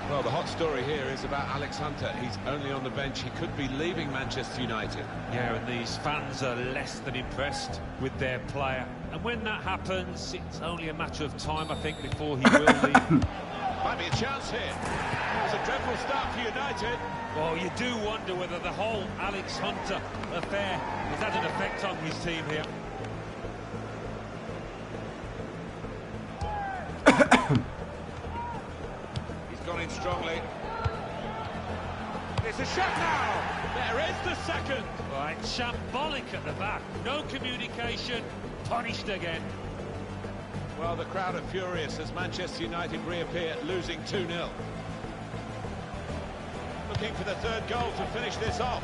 Well, the hot story here is about Alex Hunter. He's only on the bench. He could be leaving Manchester United. Yeah, and these fans are less than impressed with their player. And when that happens, it's only a matter of time, I think, before he will leave. Might be a chance here. It's a dreadful start for United. Well, you do wonder whether the whole Alex Hunter affair has had an effect on his team here. He's gone in strongly. It's a shot now. There is the second. Right, shambolic at the back. No communication. Punished again. Well, the crowd are furious as Manchester United reappear, losing 2-0. Looking for the third goal to finish this off.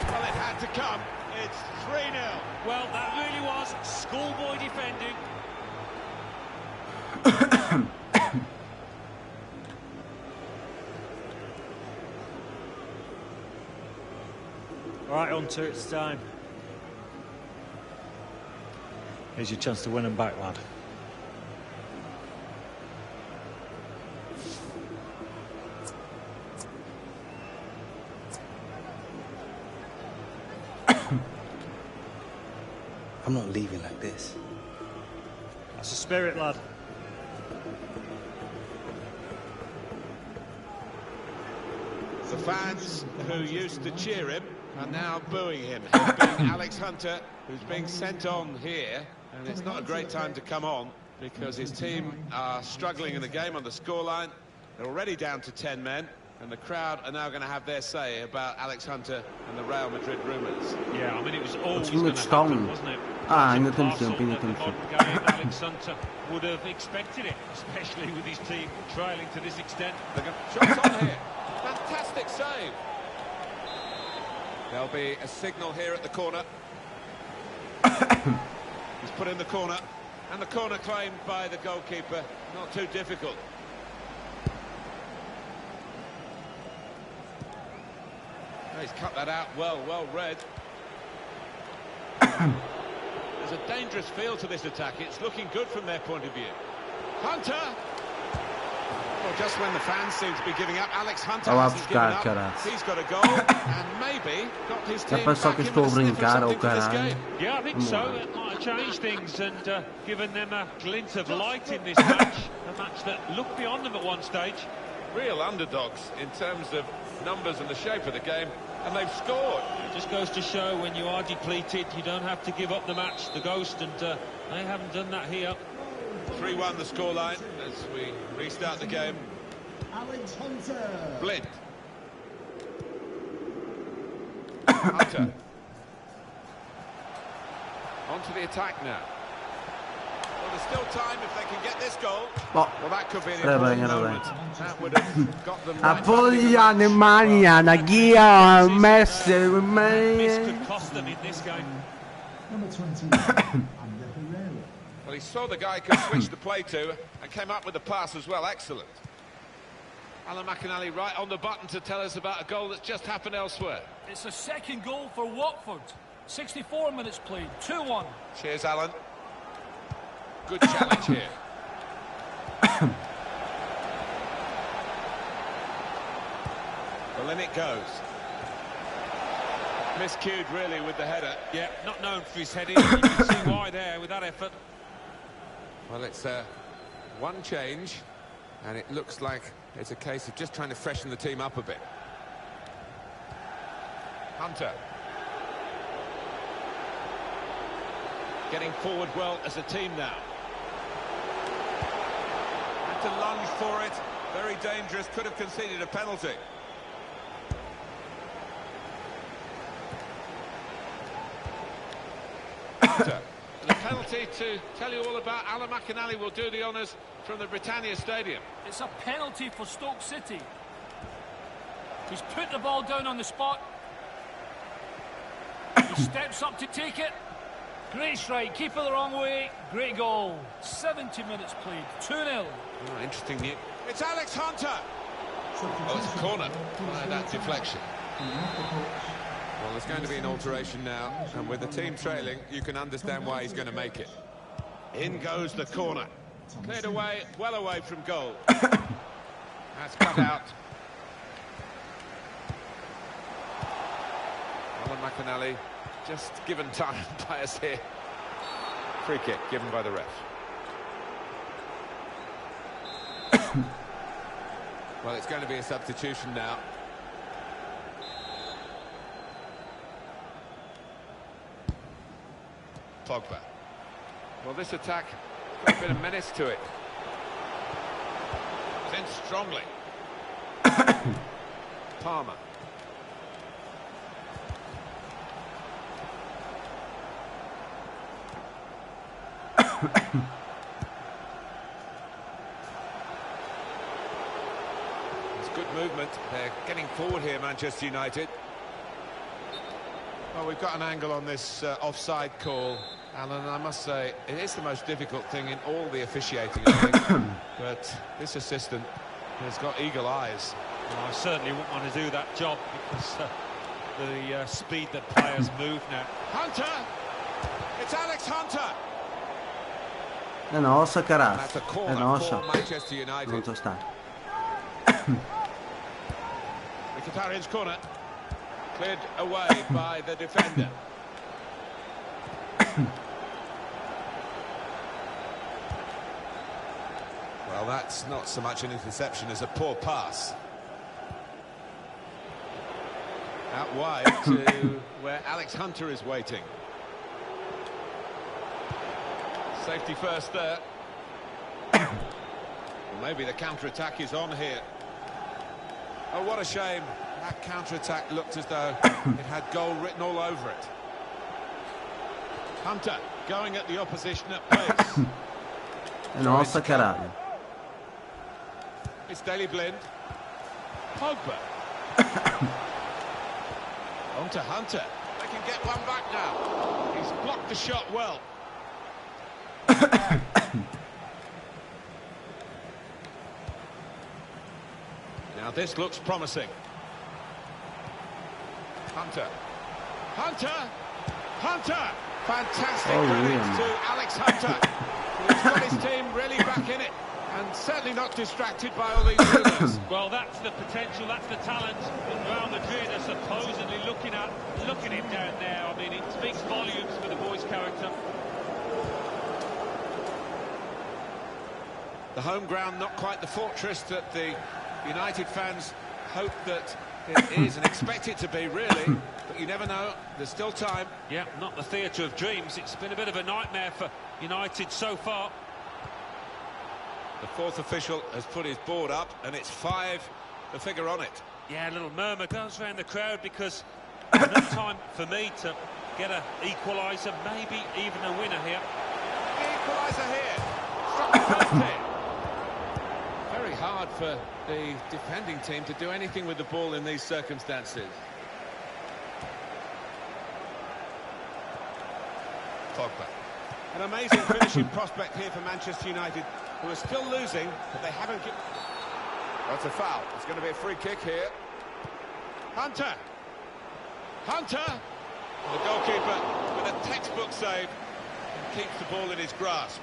Well, it had to come. It's 3-0. Well, that really was schoolboy defending. Right, Hunter, it's time. Here's your chance to win them back, lad. I'm not leaving like this. That's the spirit, lad. The fans who used to cheer him are now booing him. Him being Alex Hunter, who's being sent on here, and it's not a great time to come on because his team are struggling in the game on the scoreline. They're already down to 10 men, and the crowd are now going to have their say about Alex Hunter and the Real Madrid rumours. Yeah, I mean, it was always going to happen, wasn't it? Ainda temos tempo, ainda temos tempo. Alex Hunter would have expected it, especially with his team trailing to this extent. Shots on here. Fantastic save. There'll be a signal here at the corner. He's put in the corner, and the corner claimed by the goalkeeper. Not too difficult. He's cut that out well read. There's a dangerous feel to this attack. It's looking good from their point of view. Hunter! Well, just when the fans seem to be giving up, Alex Hunter hasn't given up. He's got a goal and maybe got his team back in with a sniff of something for this game. Yeah, I think so. It might have changed things and given them a glint of light in this match. A match that looked beyond them at one stage. Real underdogs in terms of numbers and the shape of the game, and they've scored. It just goes to show when you are depleted, you don't have to give up the match, the ghost, and they haven't done that here. 3-1 the scoreline as we restart the game. Alex Hunter. Blind. Hunter. On to the attack now. Well, there's still time if they can get this goal. Well, that could be an important moment. That would have got them right back in the match. This could cost them in this game. Number 20. Well, he saw the guy could switch the play to and came up with the pass as well. Excellent. Alan McInally right on the button to tell us about a goal that's just happened elsewhere. It's a second goal for Watford. 64 minutes played, 2-1. Cheers, Alan. Good challenge here. Well, in it goes. Miscued, really, with the header. Yeah, not known for his heading. You can see why there with that effort. Well, it's one change, and it looks like it's a case of just trying to freshen the team up a bit. Hunter. Getting forward well as a team now. Had to lunge for it. Very dangerous. Could have conceded a penalty. Hunter. The penalty to tell you all about. Alan McInally will do the honours from the Britannia Stadium. It's a penalty for Stoke City. He's put the ball down on the spot. He steps up to take it. Great strike, keeper the wrong way. Great goal. 70 minutes played, 2-0. Oh, interesting news. It's Alex Hunter. Oh, it's a corner. By that deflection. Well, there's going to be an alteration now, and with the team trailing, you can understand why he's going to make it. In goes the corner. Cleared away, well away from goal. That's cut out. Alan McInally just given time by us here. Free kick given by the ref. Well, it's going to be a substitution now. Pogba. Well, this attack got a bit of menace to it. It's in strongly. Palmer. It's good movement. They're getting forward here, Manchester United. Well, we've got an angle on this offside call, Alan, and I must say, it is the most difficult thing in all the officiating, I think. But this assistant has got eagle eyes. Well, I certainly wouldn't want to do that job because the speed that players move now. Hunter! It's Alex Hunter! É nossa, caralho. That's a É corner nossa. for Manchester United. Pronto, está. Mkhitaryan's corner. Cleared away by the defender. Well, that's not so much an interception as a poor pass. Out wide to where Alex Hunter is waiting. Safety first there. Well, maybe the counter-attack is on here. Oh, what a shame. That counter-attack looked as though it had goal written all over it. Hunter going at the opposition at pace. Nossa, caralho. It's Daley Blind. Pogba. On to Hunter. They can get one back now. He's blocked the shot well. Now this looks promising. Hunter. Hunter! Hunter! Fantastic credit to Alex Hunter. He's got his team really back in it. And certainly not distracted by all these rumours. Well, that's the potential, that's the talent that Real Madrid are supposedly looking at. Look at him down there. I mean, it speaks volumes for the boy's character. The home ground not quite the fortress that the United fans hope that it is and expect it to be, really. But you never know. There's still time. Yeah, not the theatre of dreams. It's been a bit of a nightmare for United so far. The fourth official has put his board up, and it's 5, the figure on it. Yeah, a little murmur goes around the crowd because enough time for me to get an equaliser, maybe even a winner here. The equaliser here. Struck the post here. Very hard for the defending team to do anything with the ball in these circumstances. Pogba. An amazing finishing prospect here for Manchester United, who are still losing, but they haven't given... That's a foul. It's going to be a free kick here. Hunter! Hunter! The goalkeeper with a textbook save and keeps the ball in his grasp.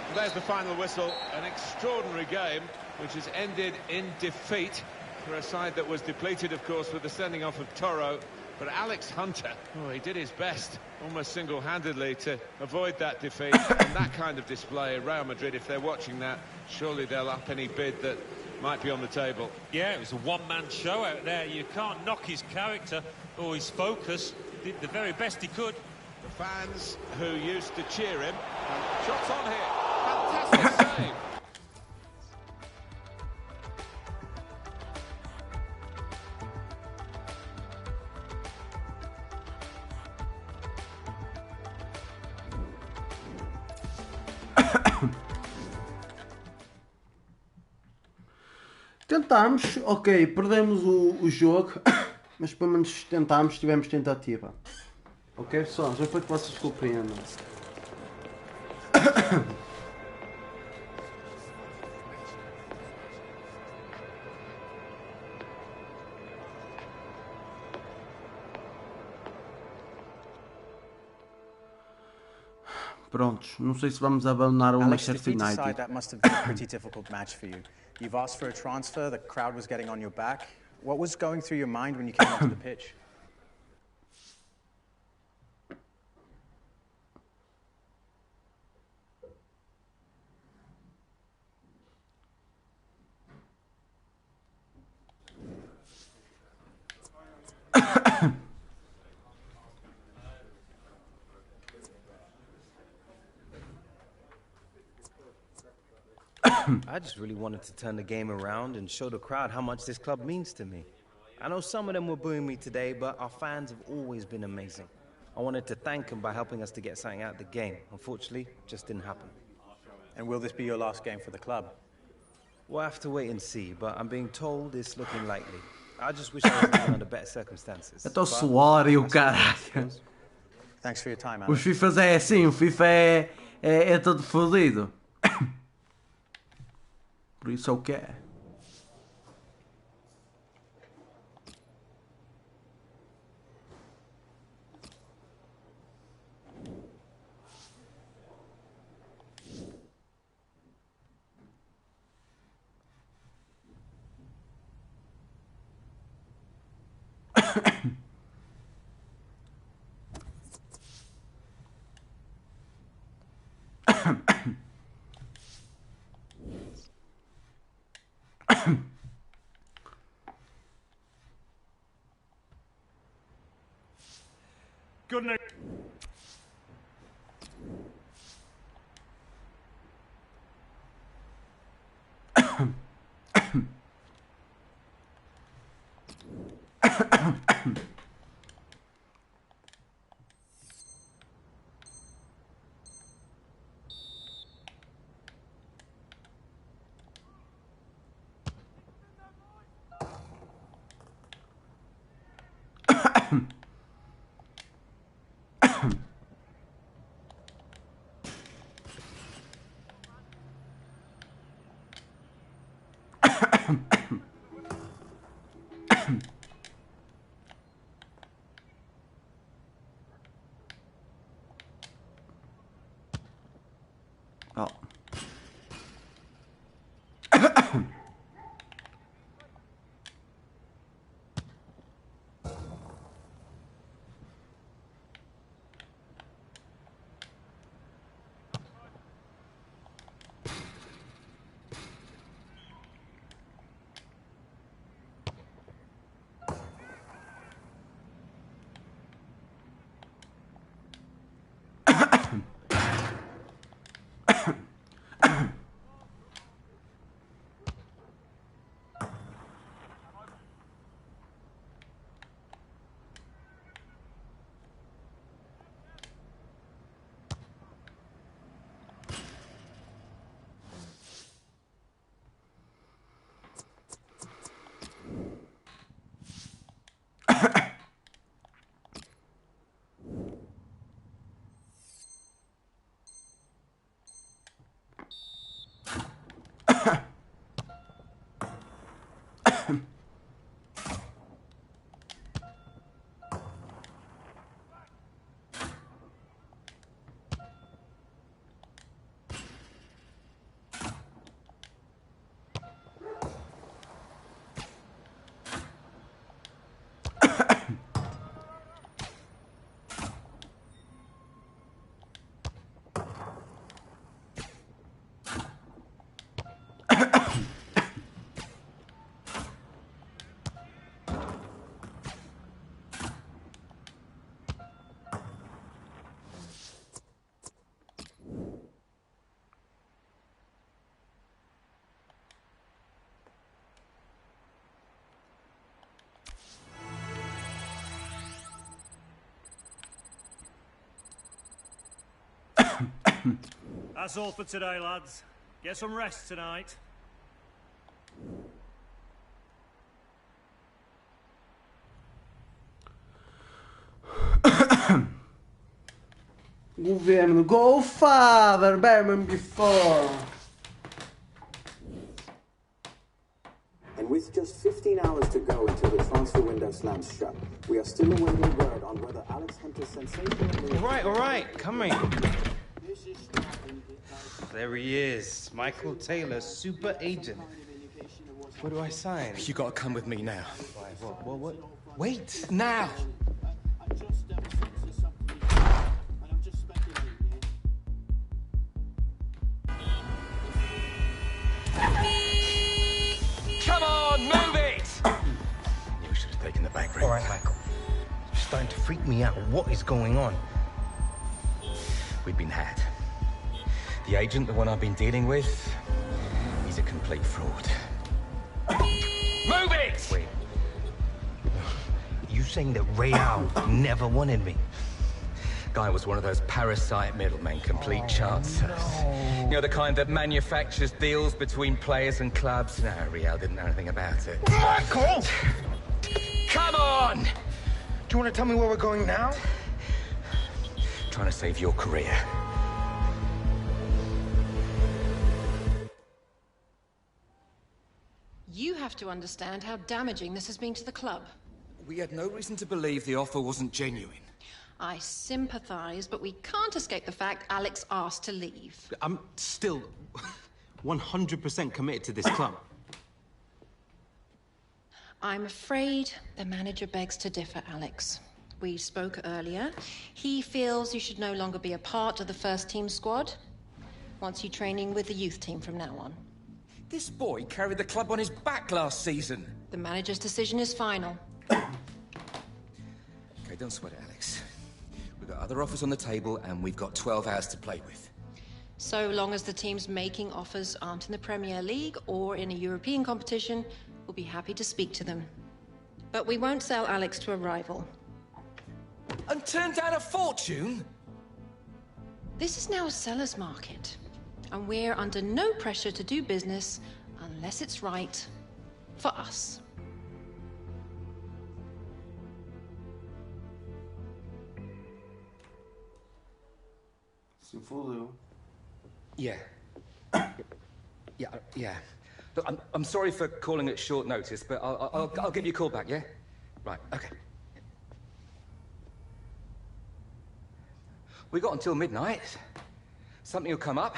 And there's the final whistle. An extraordinary game, which has ended in defeat for a side that was depleted, of course, with the sending off of Toro. But Alex Hunter, oh, he did his best, almost single-handedly, to avoid that defeat. And that kind of display, Real Madrid, if they're watching that, surely they'll up any bid that might be on the table. Yeah, it was a one-man show out there. You can't knock his character or his focus. Did the very best he could. The fans who used to cheer him. And shots on here. Fantastic save. Tentámos, ok, perdemos o jogo, mas pelo menos tentámos, tivemos tentativa. Ok, pessoal, já foi que vocês compreendam. Prontos, não sei se vamos abandonar o Manchester United. That must have been a pretty difficult match for you. You've asked for a transfer, the crowd was getting on your back. What was going through your mind when you came onto the pitch? I just really wanted to turn the game around and show the crowd how much this club means to me. I know some of them were booing me today, but our fans have always been amazing. I wanted to thank them by helping us to get something out of the game. Unfortunately, it just didn't happen. And will this be your last game for the club? We'll have to wait and see, but I'm being told it's looking likely. I just wish I was living under better circumstances. Então suor e o caralho. Thanks for your time, Os FIFAs é assim, o FIFA é todo fodido. Por isso é o que é. Good night. Oh. That's all for today, lads. Get some rest tonight. Governo, go father, Berman before. And with just 15 hours to go until the transfer window slams shut, we are still awaiting word on whether Alex Hunter's sensational... All right, come here. There he is, Michael Taylor, super agent. What do I sign? You gotta come with me now. What? Wait, now! Come on, move it! You should have taken the back room. All right, Michael. It's starting to freak me out. What is going on? We've been had. The agent, the one I've been dealing with, he's a complete fraud. Move it! Wait. You saying that Real never wanted me? Guy was one of those parasite middlemen, complete chancers. No. You know, the kind that manufactures deals between players and clubs. No, Real didn't know anything about it. Michael! come on! Do you want to tell me where we're going now? Trying to save your career. You have to understand how damaging this has been to the club. We had no reason to believe the offer wasn't genuine. I sympathize, but we can't escape the fact Alex asked to leave. I'm still 100% committed to this club. I'm afraid the manager begs to differ, Alex. We spoke earlier. He feels you should no longer be a part of the first team squad. Wants you training with the youth team from now on. This boy carried the club on his back last season. The manager's decision is final. Okay, don't sweat it, Alex. We've got other offers on the table, and we've got 12 hours to play with. So long as the teams making offers aren't in the Premier League or in a European competition, we'll be happy to speak to them. But we won't sell Alex to a rival. And turn down a fortune? This is now a seller's market, and we're under no pressure to do business unless it's right for us. Se fodeu. Yeah. Yeah. Look, I'm sorry for calling at short notice, but I'll give you a call back, yeah? Right, okay. We got until midnight. Something will come up.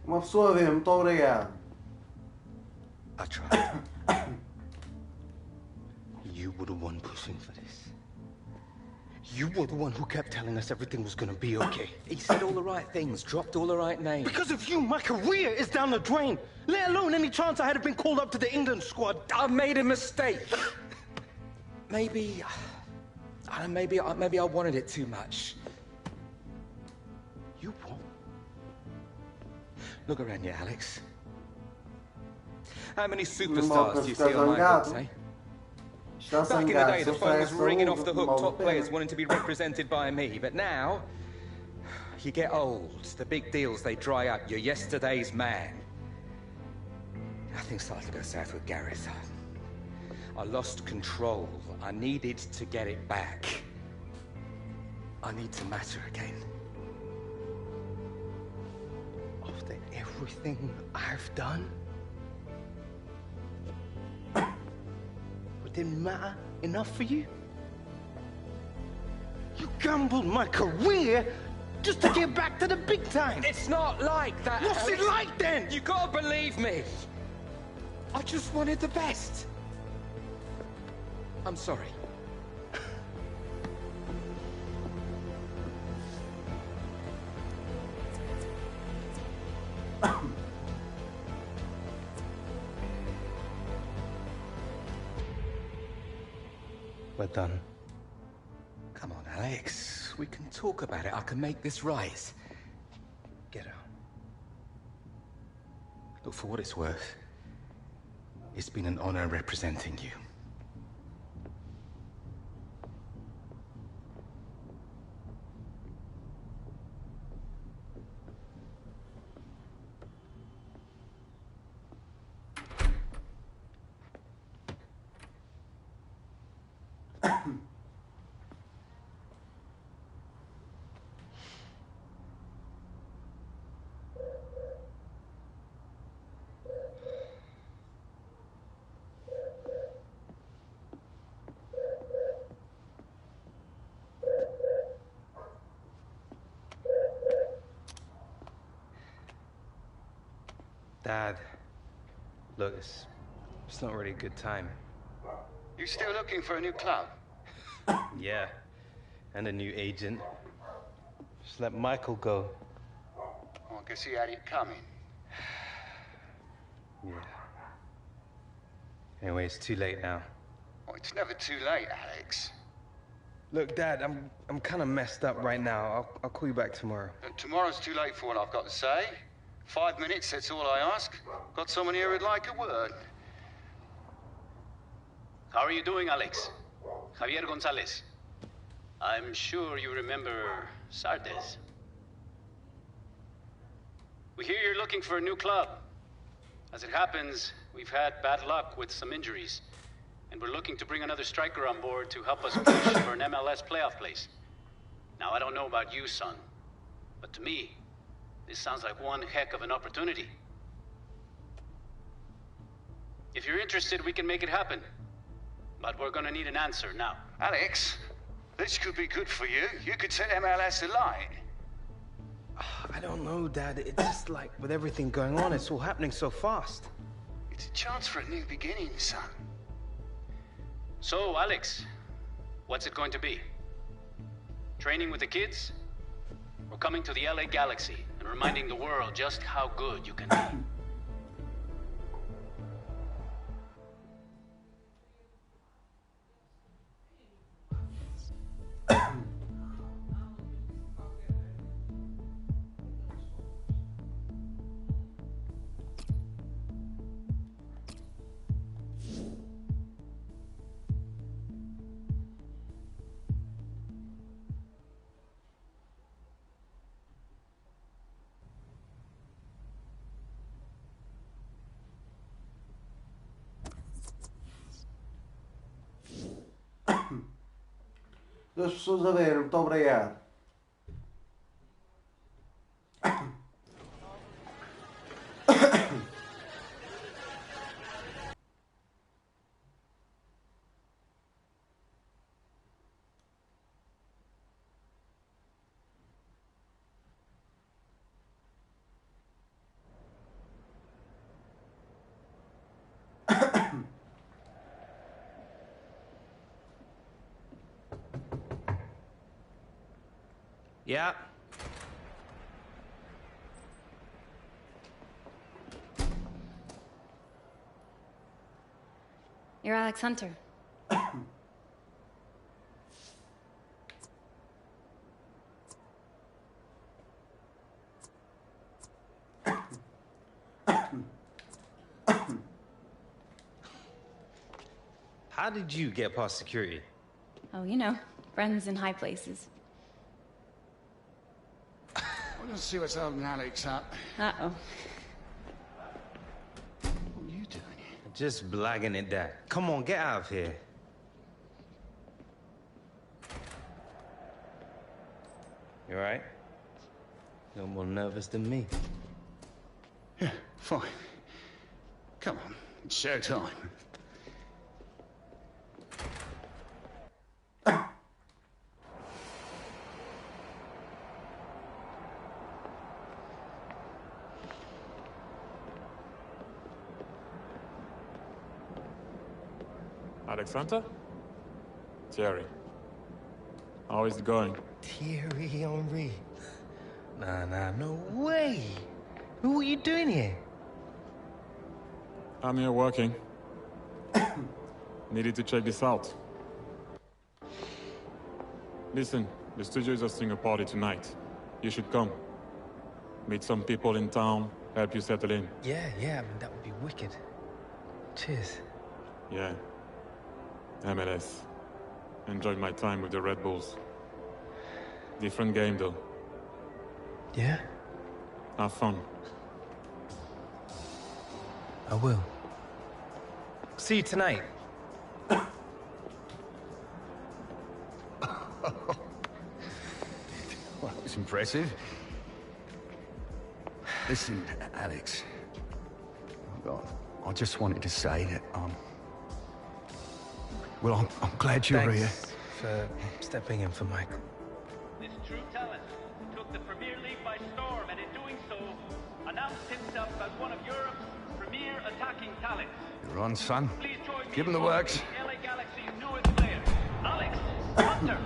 Uma pessoa vê, muito obrigado. I tried. You were the one pushing for this. You were the one who kept telling us everything was gonna be okay. He said all the right things, dropped all the right names. Because of you, my career is down the drain. Let alone any chance I had of being called up to the England squad. I made a mistake. Maybe I wanted it too much. You what? Look around you, Alex. How many superstars do you see on my books, eh? Back in the day, the phone was ringing off the hook, top players wanting to be represented by me. But now, you get old, the big deals, they dry up. You're yesterday's man. Things started to go south with Gareth. I lost control. I needed to get it back. I need to matter again. After everything I've done, it didn't matter enough for you? You gambled my career just to get back to the big time. It's not like that. What's it like then? You gotta believe me. I just wanted the best. I'm sorry. We're done. Come on, Alex. We can talk about it. I can make this right. Get out. Look, for what it's worth, it's been an honor representing you. Dad, look, it's not really a good time. You still looking for a new club? Yeah, and a new agent. Just let Michael go. Well, I guess he had it coming. Yeah. Anyway, it's too late now. Well, it's never too late, Alex. Look, Dad, I'm kind of messed up right now. I'll call you back tomorrow. Tomorrow's too late for what I've got to say. 5 minutes, that's all I ask. Got someone here who'd like a word. How are you doing, Alex? Javier Gonzalez. I'm sure you remember Sardes. We hear you're looking for a new club. As it happens, we've had bad luck with some injuries, and we're looking to bring another striker on board to help us push for an MLS playoff place. Now, I don't know about you, son, but to me, this sounds like one heck of an opportunity. If you're interested, we can make it happen. But we're gonna need an answer now. Alex, this could be good for you. You could set MLS alight. I don't know, Dad. It's just like, with everything going on, it's all happening so fast. It's a chance for a new beginning, son. So, Alex, what's it going to be? Training with the kids? Or coming to the LA Galaxy and reminding the world just how good you can be? Duas pessoas a ver, muito obrigado. Yeah. You're Alex Hunter. How did you get past security? Oh, you know, friends in high places. Let's see what's holding Alex up. Uh-oh. What are you doing here? Just blagging it, Dad. Come on, get out of here. You all right? You're more nervous than me. Yeah, fine. Come on, it's showtime. Alexander? Thierry. How is it going? Thierry Henry. Nah, no way. What are you doing here? I'm here working. Needed to check this out. Listen, the studio is hosting a party tonight. You should come. Meet some people in town, help you settle in. Yeah, I mean, that would be wicked. Cheers. Yeah. MLS. Enjoyed my time with the Red Bulls. Different game, though. Yeah? Have fun. I will. See you tonight. Well, it's impressive. Listen, Alex. I just wanted to say that, well, I'm glad you're here. Thanks for stepping in for Michael. This true talent took the Premier League by storm, and in doing so, announced himself as one of Europe's premier attacking talents. You're on, son. Please join me Give him the works. in LA Galaxy's newest player, Alex Hunter.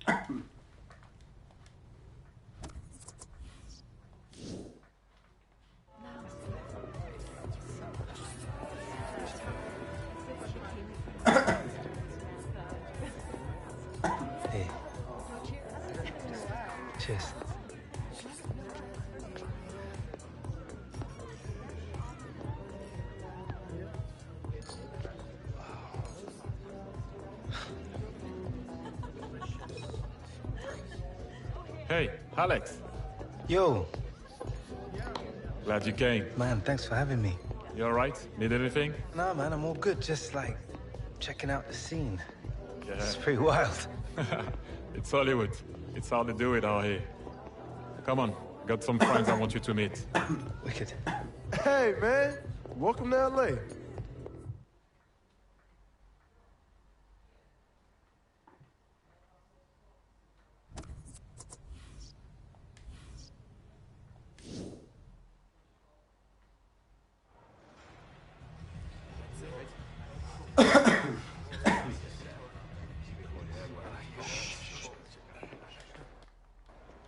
Hey. Cheers. Hey, Alex. Yo. Glad you came. Man, thanks for having me. You alright? Need anything? Nah, man, I'm all good. Just like checking out the scene. Yeah. It's pretty wild. It's Hollywood. It's how they do it out here. Come on, got some friends I want you to meet. Wicked. Hey, man. Welcome to LA.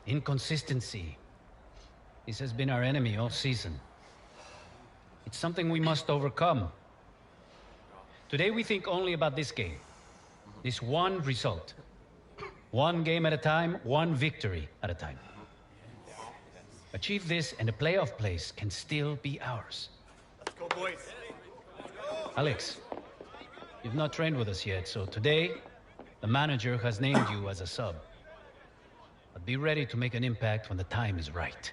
Inconsistency. This has been our enemy all season. It's something we must overcome. Today we think only about this game. This one result. One game at a time, one victory at a time. Achieve this and a playoff place can still be ours. Let's go, boys. Alex, you've not trained with us yet, so today, the manager has named you as a sub. But be ready to make an impact when the time is right.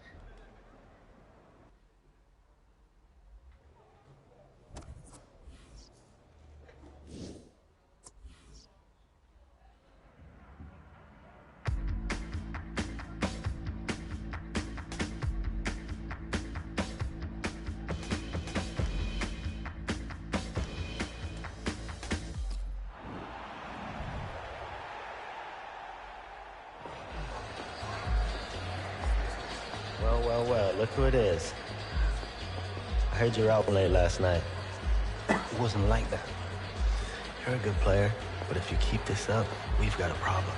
Well, look who it is. I heard you were out late last night. It wasn't like that. You're a good player, but if you keep this up, we've got a problem.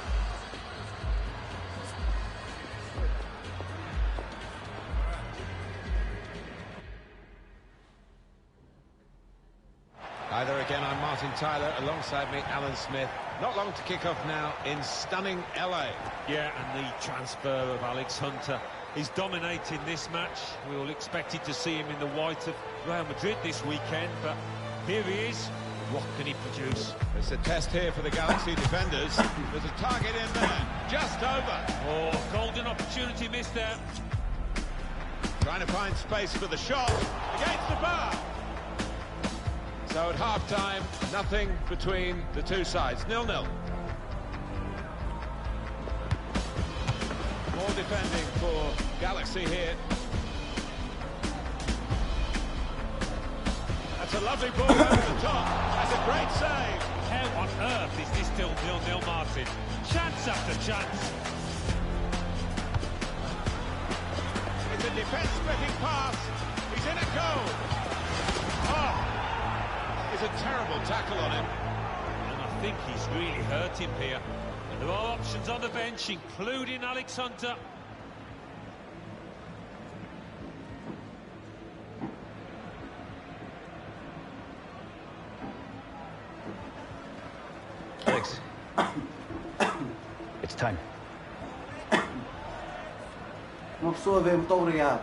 Hi there again, I'm Martin Tyler. Alongside me, Alan Smith. Not long to kick off now in stunning LA. Yeah, and the transfer of Alex Hunter. He's dominating this match. We all expected to see him in the white of Real Madrid this weekend, but here he is. What can he produce? It's a test here for the Galaxy defenders. There's a target in there, just over. Oh, golden opportunity missed there. Trying to find space for the shot against the bar. So at half-time, nothing between the two sides. 0-0. More defending for Galaxy here. That's a lovely ball over the top. That's a great save. How on earth is this still 0-0, Martin? Chance after chance. It's a defence-splitting pass. He's in a goal. Oh! It's a terrible tackle on him. And I think he's really hurt him here. And there are options on the bench, including Alex Hunter. Alex, it's time. Uma pessoa vê, muito obrigado.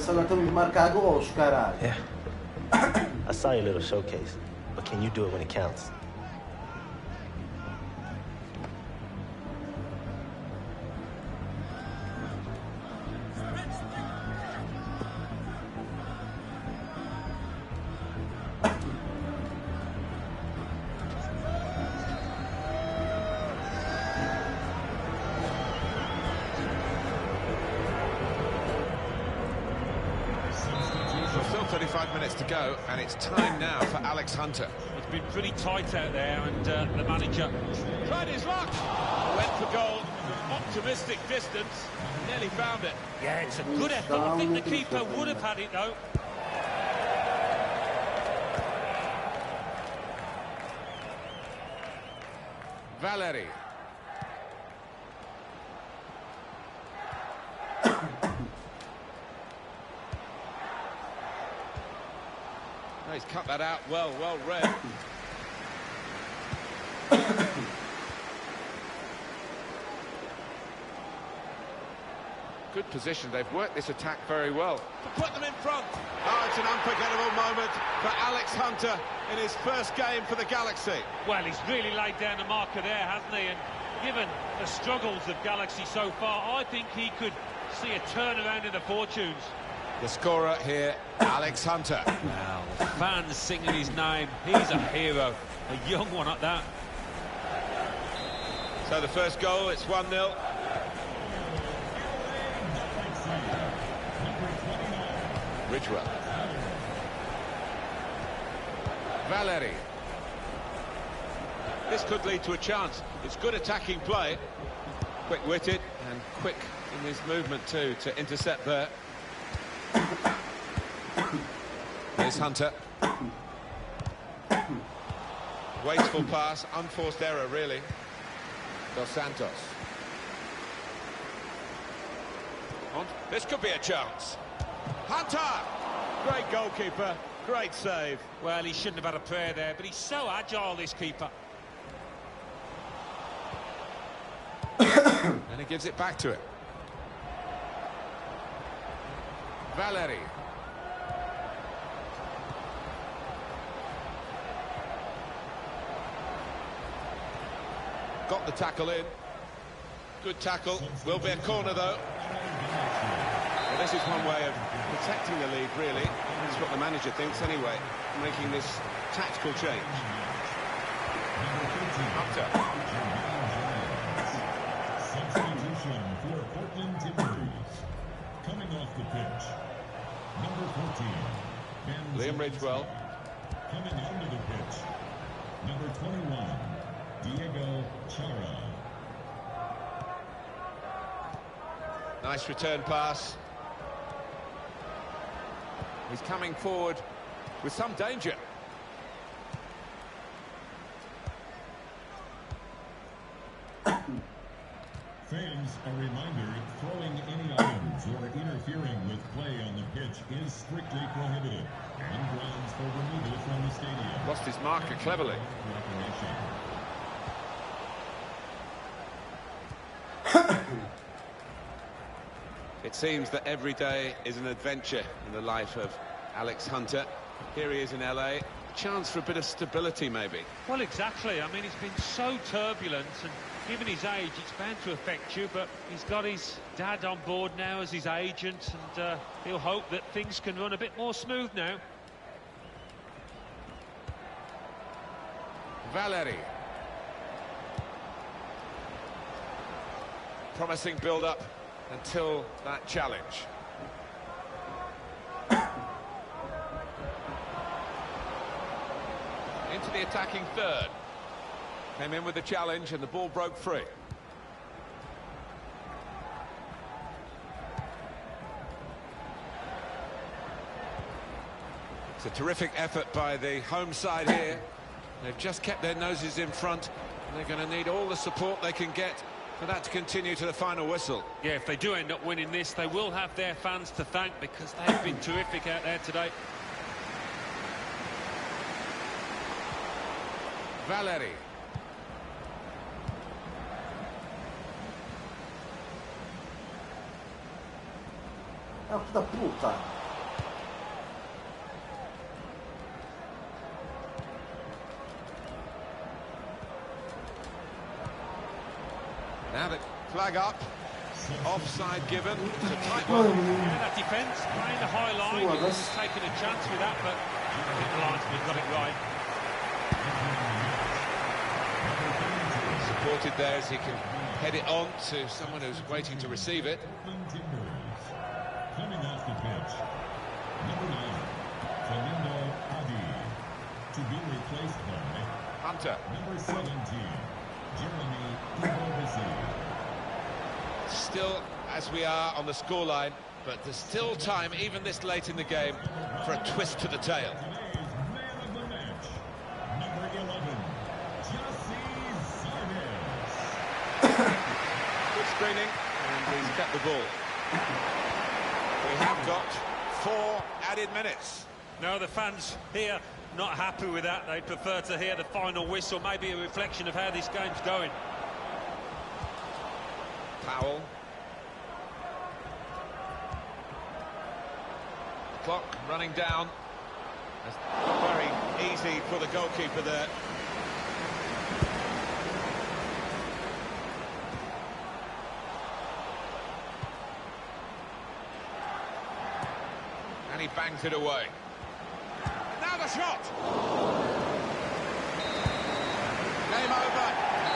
Agora temos de marcar gols, caralho. Yeah. I saw your little showcase, but can you do it when it counts? Still 35 minutes to go, and it's time now for Alex Hunter. It's been pretty tight out there, and the manager tried his luck. Went for goal, optimistic distance, nearly found it. Yeah, it's a good effort. I think the keeper would have had it, though. Valeri. He's cut that out well read. Good position, they've worked this attack very well. To put them in front. Oh, it's an unforgettable moment for Alex Hunter in his first game for the Galaxy. Well, he's really laid down a marker there, hasn't he? And given the struggles of Galaxy so far, I think he could see a turnaround in the fortunes. The scorer here, Alex Hunter. Wow, the fans singing his name. He's a hero. A young one at that. So the first goal, it's 1-0. Ridgewell. Valeri. This could lead to a chance. It's good attacking play. Quick-witted and quick in his movement too to intercept there. Here's Hunter. Wasteful pass, unforced error really. Dos Santos. This could be a chance. Hunter! Great goalkeeper, great save. Well, he shouldn't have had a prayer there, but he's so agile, this keeper. And he gives it back to him. Valeri. Got the tackle in. Good tackle. Will be a corner, though. Well, this is one way of protecting the lead, really. That's what the manager thinks, anyway, making this tactical change. Hunter. Substitution for Portland Timbers. Coming off the pitch, number 14, Liam Ridgewell. Coming onto the pitch, number 21, Diego Chara. Nice return pass. He's coming forward with some danger. Fans, a reminder, throwing any items or interfering with play on the pitch is strictly prohibited and grounds for removal from the stadium. Lost his marker cleverly. It seems that every day is an adventure in the life of Alex Hunter. Here he is in LA. A chance for a bit of stability, maybe. Well, exactly. I mean, it's been so turbulent, and given his age, it's bound to affect you, but he's got his dad on board now as his agent, and he'll hope that things can run a bit more smooth now. Valeri. Promising build-up until that challenge. Into the attacking third. Came in with the challenge and the ball broke free. It's a terrific effort by the home side here. They've just kept their noses in front, and they're going to need all the support they can get for that to continue to the final whistle. Yeah, if they do end up winning this, they will have their fans to thank, because they've been terrific out there today. Valeri. Ah, da puta. Now the flag up. Offside given. It's a tight one. Yeah, that defence playing the high line. He was taking a chance with that, but I think the linesman got it right. Supported there as he can head it on to someone who's waiting to receive it. Coming off the pitch, number 9. Hunter. Number 17, Jeremy. Still, as we are on the scoreline, but there's still time, even this late in the game, for a twist to the tail. Number 11, Good screening, and he's kept the ball. We have got 4 added minutes. No, the fans here not happy with that. They'd prefer to hear the final whistle, maybe a reflection of how this game's going. Powell. Clock running down. It's not very easy for the goalkeeper there. And he bangs it away. Now the shot! Game over.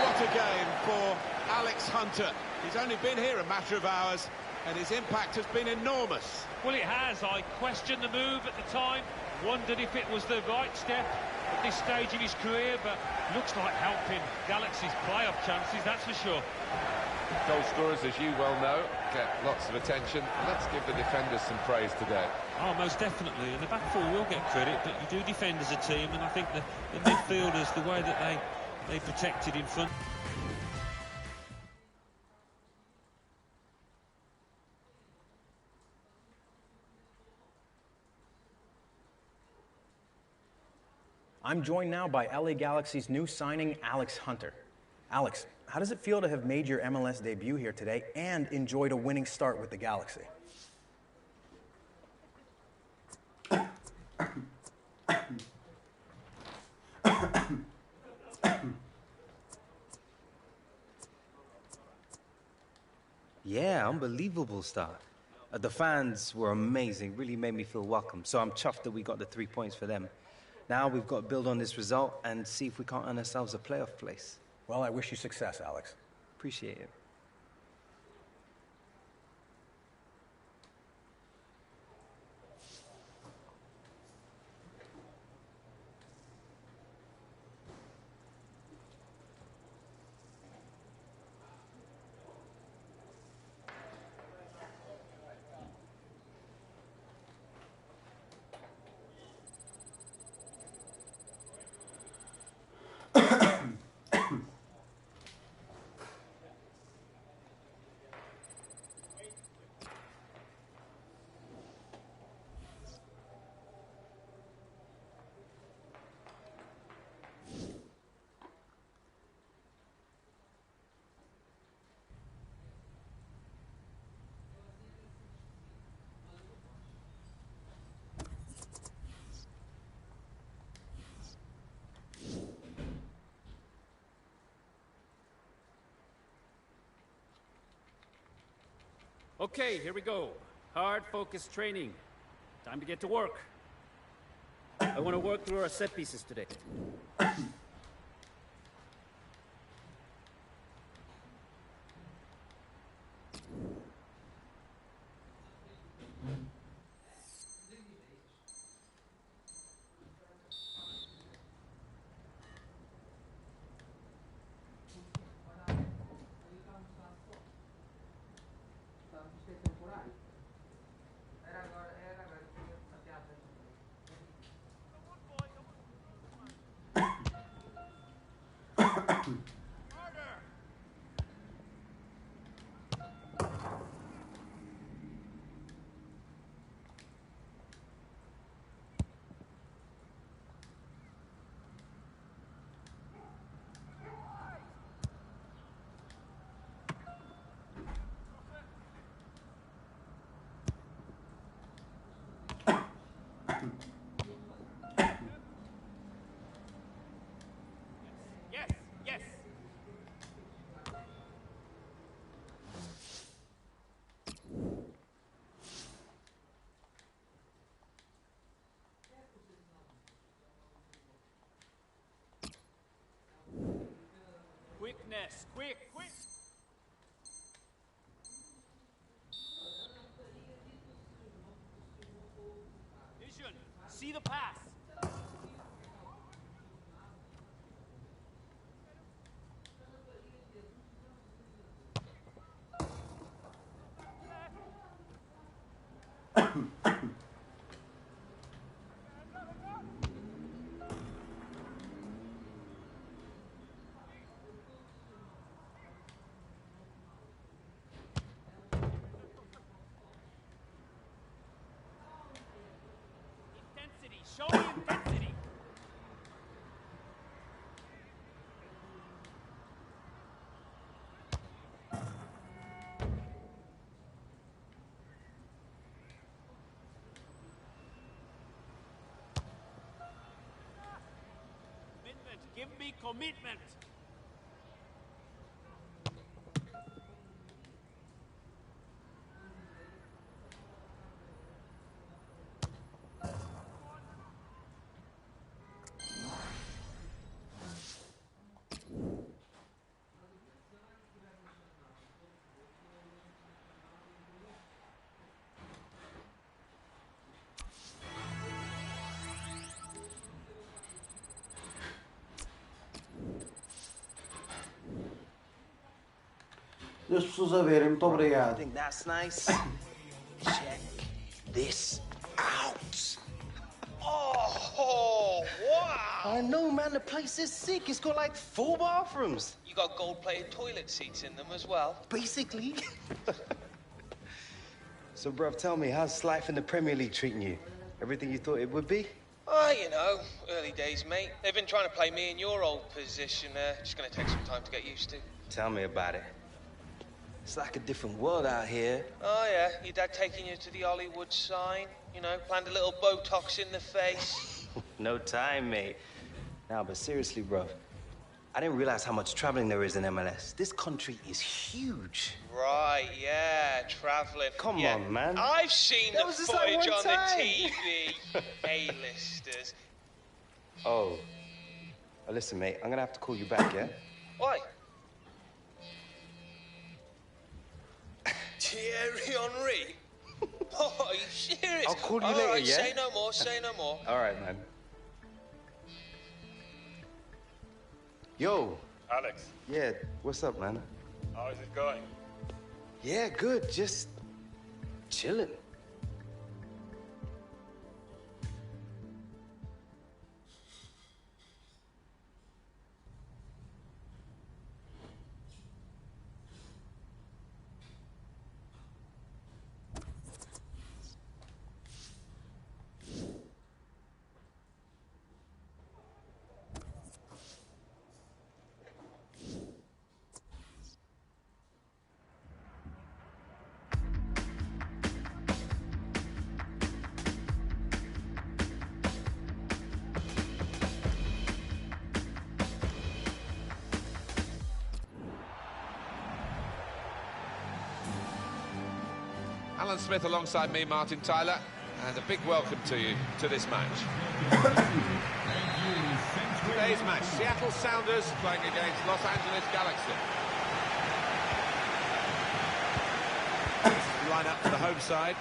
What a game for Alex Hunter. He's only been here a matter of hours, and his impact has been enormous. Well, it has. I questioned the move at the time, wondered if it was the right step at this stage in his career, but looks like helping Galaxy's playoff chances, that's for sure. Goal scorers, as you well know, get lots of attention. Let's give the defenders some praise today. Oh, most definitely, and the back four will get credit, but you do defend as a team, and I think the midfielders, the way that they protected in front. I'm joined now by LA Galaxy's new signing, Alex Hunter. Alex, how does it feel to have made your MLS debut here today and enjoyed a winning start with the Galaxy? Yeah, unbelievable start. The fans were amazing, really made me feel welcome. So I'm chuffed that we got the 3 points for them. Now we've got to build on this result and see if we can't earn ourselves a playoff place. Well, I wish you success, Alex. Appreciate it. Okay, here we go. Hard, focused training. Time to get to work. I want to work through our set pieces today. Quickness, quick! Vision, see the pass. Show me intensity. Commitment. Give me commitment. As pessoas a verem, muito obrigado. I think that's nice. Check this out. Oh, wow! I know, man. The place is sick. It's got like 4 bathrooms. You got gold-plated toilet seats in them as well? Basically. So, bruv, tell me, how's life in the Premier League treating you? Everything you thought it would be? Oh, you know, early days, mate. They've been trying to play me in your old position. Just gonna take some time to get used to. Tell me about it. It's like a different world out here. Oh, yeah? Your dad taking you to the Hollywood sign? You know, planned a little Botox in the face? No time, mate. Now, but seriously, bro, I didn't realize how much traveling there is in MLS. This country is huge. Right, yeah, traveling. Come yeah. on, man. I've seen That the was just like footage one on time. the TV. A-listers. Oh. Well, listen, mate, I'm gonna have to call you back, yeah? Why? Thierry Henry? Oh, are you serious? I'll call you All later, right, yeah? say no more, say no more. All right, man. Yo. Alex, Yeah, what's up, man? how is it going? Yeah, good. Just chilling. Alan Smith alongside me, Martin Tyler, and a big welcome to you to this match. Today's match, Seattle Sounders playing against Los Angeles Galaxy. Line up for the home side.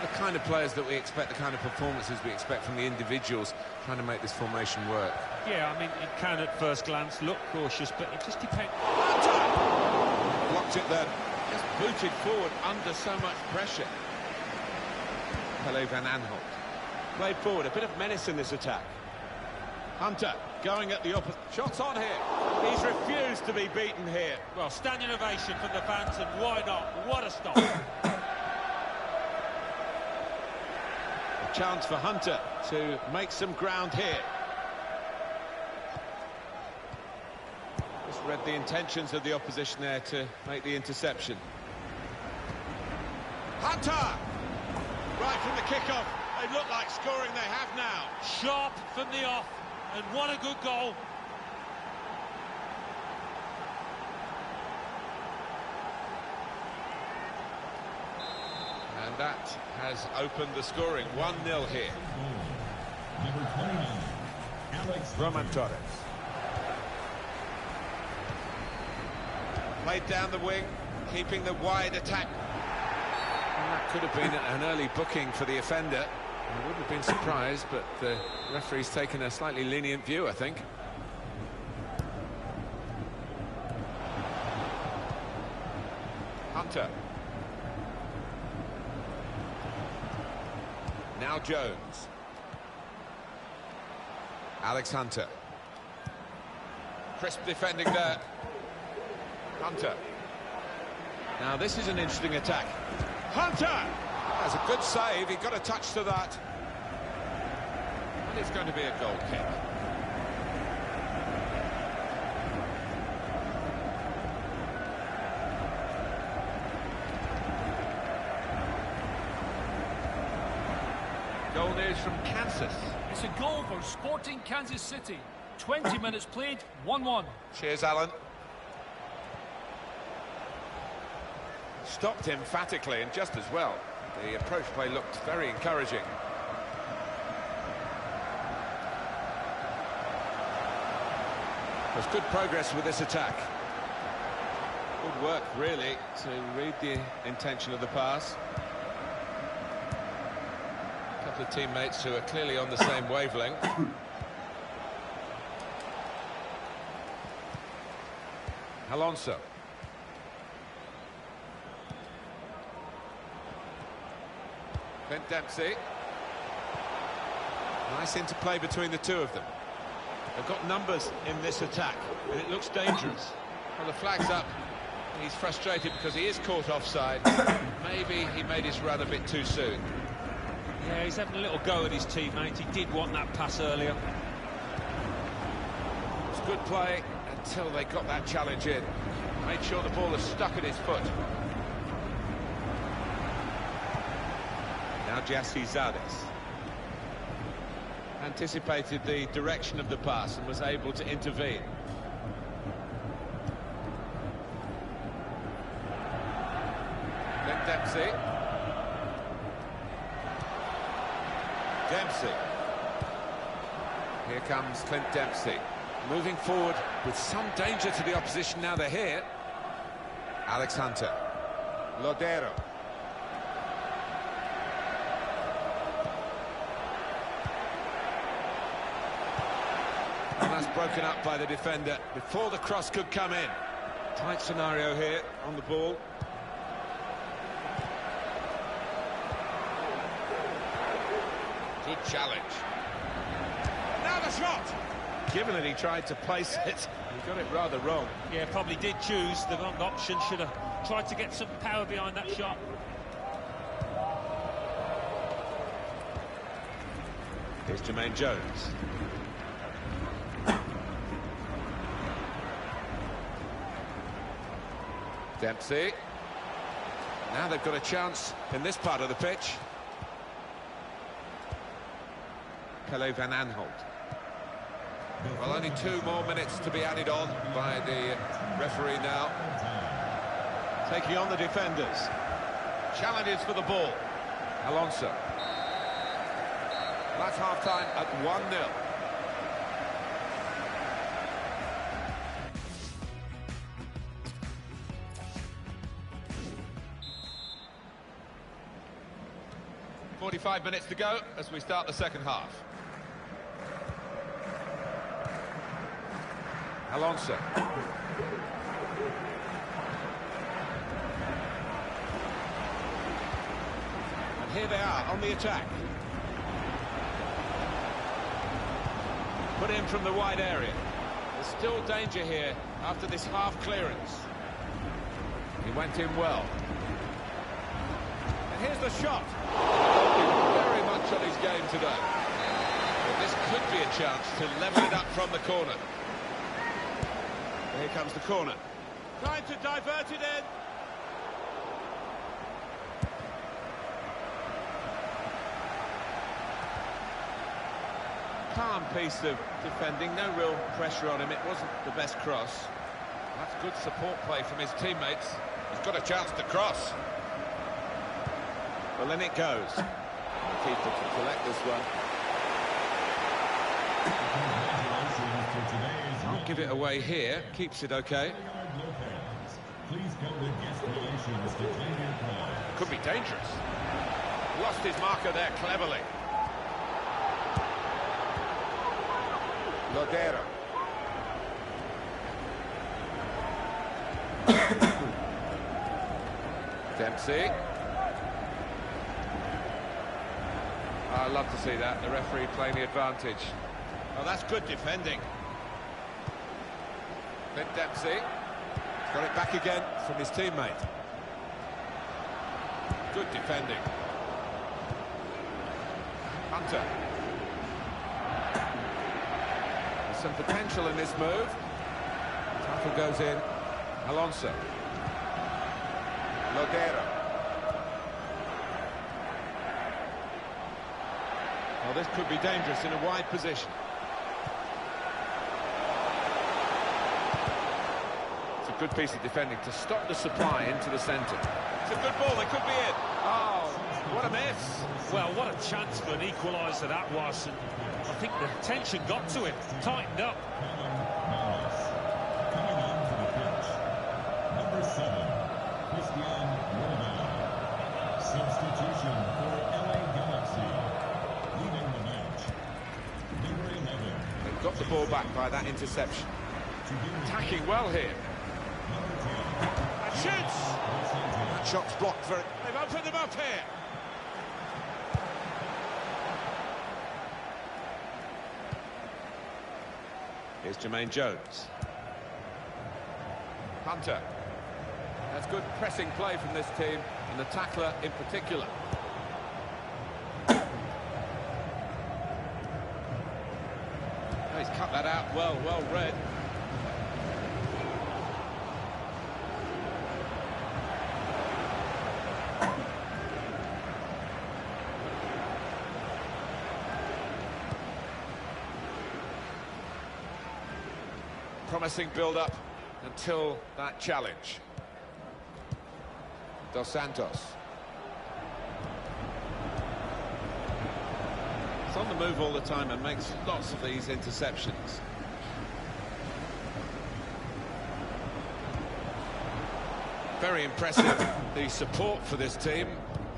The kind of players that we expect, the kind of performances we expect from the individuals trying to make this formation work. Yeah, I mean, it can at first glance look cautious, but it just depends. Blocked it then. Just booted forward under so much pressure. Pele van Aanholt. Played forward, a bit of menace in this attack. Hunter going at the opposite. Shots on here. He's refused to be beaten here. Well, standing ovation from the fans, and why not? What a stop. A chance for Hunter to make some ground here. Just read the intentions of the opposition there to make the interception. Hunter! Right from the kickoff. They look like scoring, they have now. Sharp from the off, and what a good goal. And that has opened the scoring. 1-0 here. Number 29, Alex Roman Torres. Played down the wing, keeping the wide attack. And that could have been an early booking for the offender. I wouldn't have been surprised, but the referee's taken a slightly lenient view, I think. Hunter. now Jones. Alex Hunter. Crisp defending there. Hunter. Now this is an interesting attack. Hunter! That's a good save. He got a touch to that. And it's going to be a goal kick. Goal news from Kansas. It's a goal for Sporting Kansas City. 20 minutes played, 1-1. Cheers, Alan. Stopped emphatically and just as well. The approach play looked very encouraging. There's good progress with this attack. Good work, really, to read the intention of the pass. A couple of teammates who are clearly on the same wavelength. Alonso. Clint Dempsey. Nice interplay between the two of them. They've got numbers in this attack, and it looks dangerous. Well, the flag's up. He's frustrated because he is caught offside. Maybe he made his run a bit too soon. Yeah, he's having a little go at his teammates. He did want that pass earlier. It was good play until they got that challenge in. Made sure the ball is stuck at his foot. Now Jassi Zades. Anticipated the direction of the pass and was able to intervene. Clint Dempsey. Dempsey. Here comes Clint Dempsey. Moving forward with some danger to the opposition now they're here. Alex Hunter. Lodero. And that's broken up by the defender before the cross could come in. Tight scenario here on the ball. Good challenge. Now the shot! Given that he tried to place it, he got it rather wrong. Yeah, probably did choose the wrong option. Should have tried to get some power behind that shot. Here's Jermaine Jones. Dempsey. Now they've got a chance in this part of the pitch. Pele van Aanholt. Well, only 2 more minutes to be added on by the referee now. Taking on the defenders. Challenges for the ball. Alonso. That's half-time at 1-0. .45 minutes to go as we start the second half. Alonso. And here they are on the attack. Put in from the wide area. There's still danger here after this half clearance. He went in well. And here's the shot. Very much on his game today. But this could be a chance to level it up from the corner. Here comes the corner. Trying to divert it in. Calm piece of defending, no real pressure on him. It wasn't the best cross. That's good support play from his teammates. He's got a chance to cross. Well, then it goes. The keeper can collect this one. Can't give it away here. Keeps it okay. Could be dangerous. Lost his marker there cleverly. Lodero. Dempsey. I love to see that, the referee playing the advantage. Oh, that's good defending. Then Dempsey. He's got it back again from his teammate. Good defending. Hunter. There's some potential in this move. Tackle goes in. Alonso. Lodero. Well, this could be dangerous in a wide position. It's a good piece of defending to stop the supply into the centre. It's a good ball, they could be in. Oh, what a miss. Well, what a chance for an equaliser that was. And I think the tension got to him, tightened up. Coming onto the pitch, number 7, Christian Ronaldo. Substitution for LA Galaxy. Leading the match, number 11. They've got the ball back by that interception. Attacking well here. And shoots! That shot's blocked very... They've opened them up here. Here's Jermaine Jones. Hunter. That's good pressing play from this team, and the tackler in particular. Oh, he's cut that out well read. Promising build-up until that challenge. Dos Santos. He's on the move all the time and makes lots of these interceptions. Very impressive, the support for this team.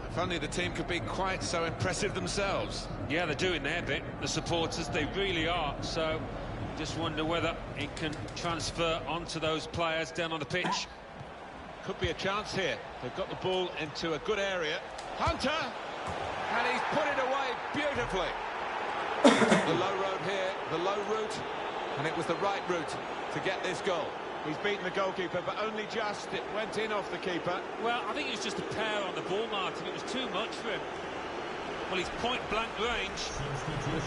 If only the team could be quite so impressive themselves. Yeah, they're doing their bit, the supporters, they really are. So, just wonder whether it can transfer onto those players down on the pitch. Could be a chance here. They've got the ball into a good area. Hunter! And he's put it away beautifully. The low road here, the low route, and it was the right route to get this goal. He's beaten the goalkeeper, but only just. It went in off the keeper. Well, I think it was just a pair on the ball, Martin. It was too much for him. Well, he's point-blank range.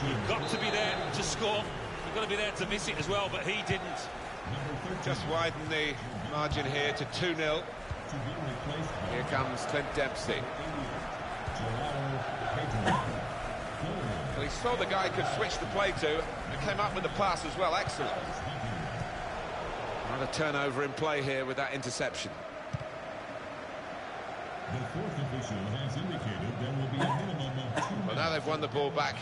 You've got to be there to score. You've got to be there to miss it as well, but he didn't. Just widen the margin here to 2-0. Here comes Clint Dempsey. Well, he saw the guy could switch the play to and came up with the pass as well. Excellent. Another turnover in play here with that interception. The fourth official has indicated there will be a minimum of 2 Well, now they've won the ball back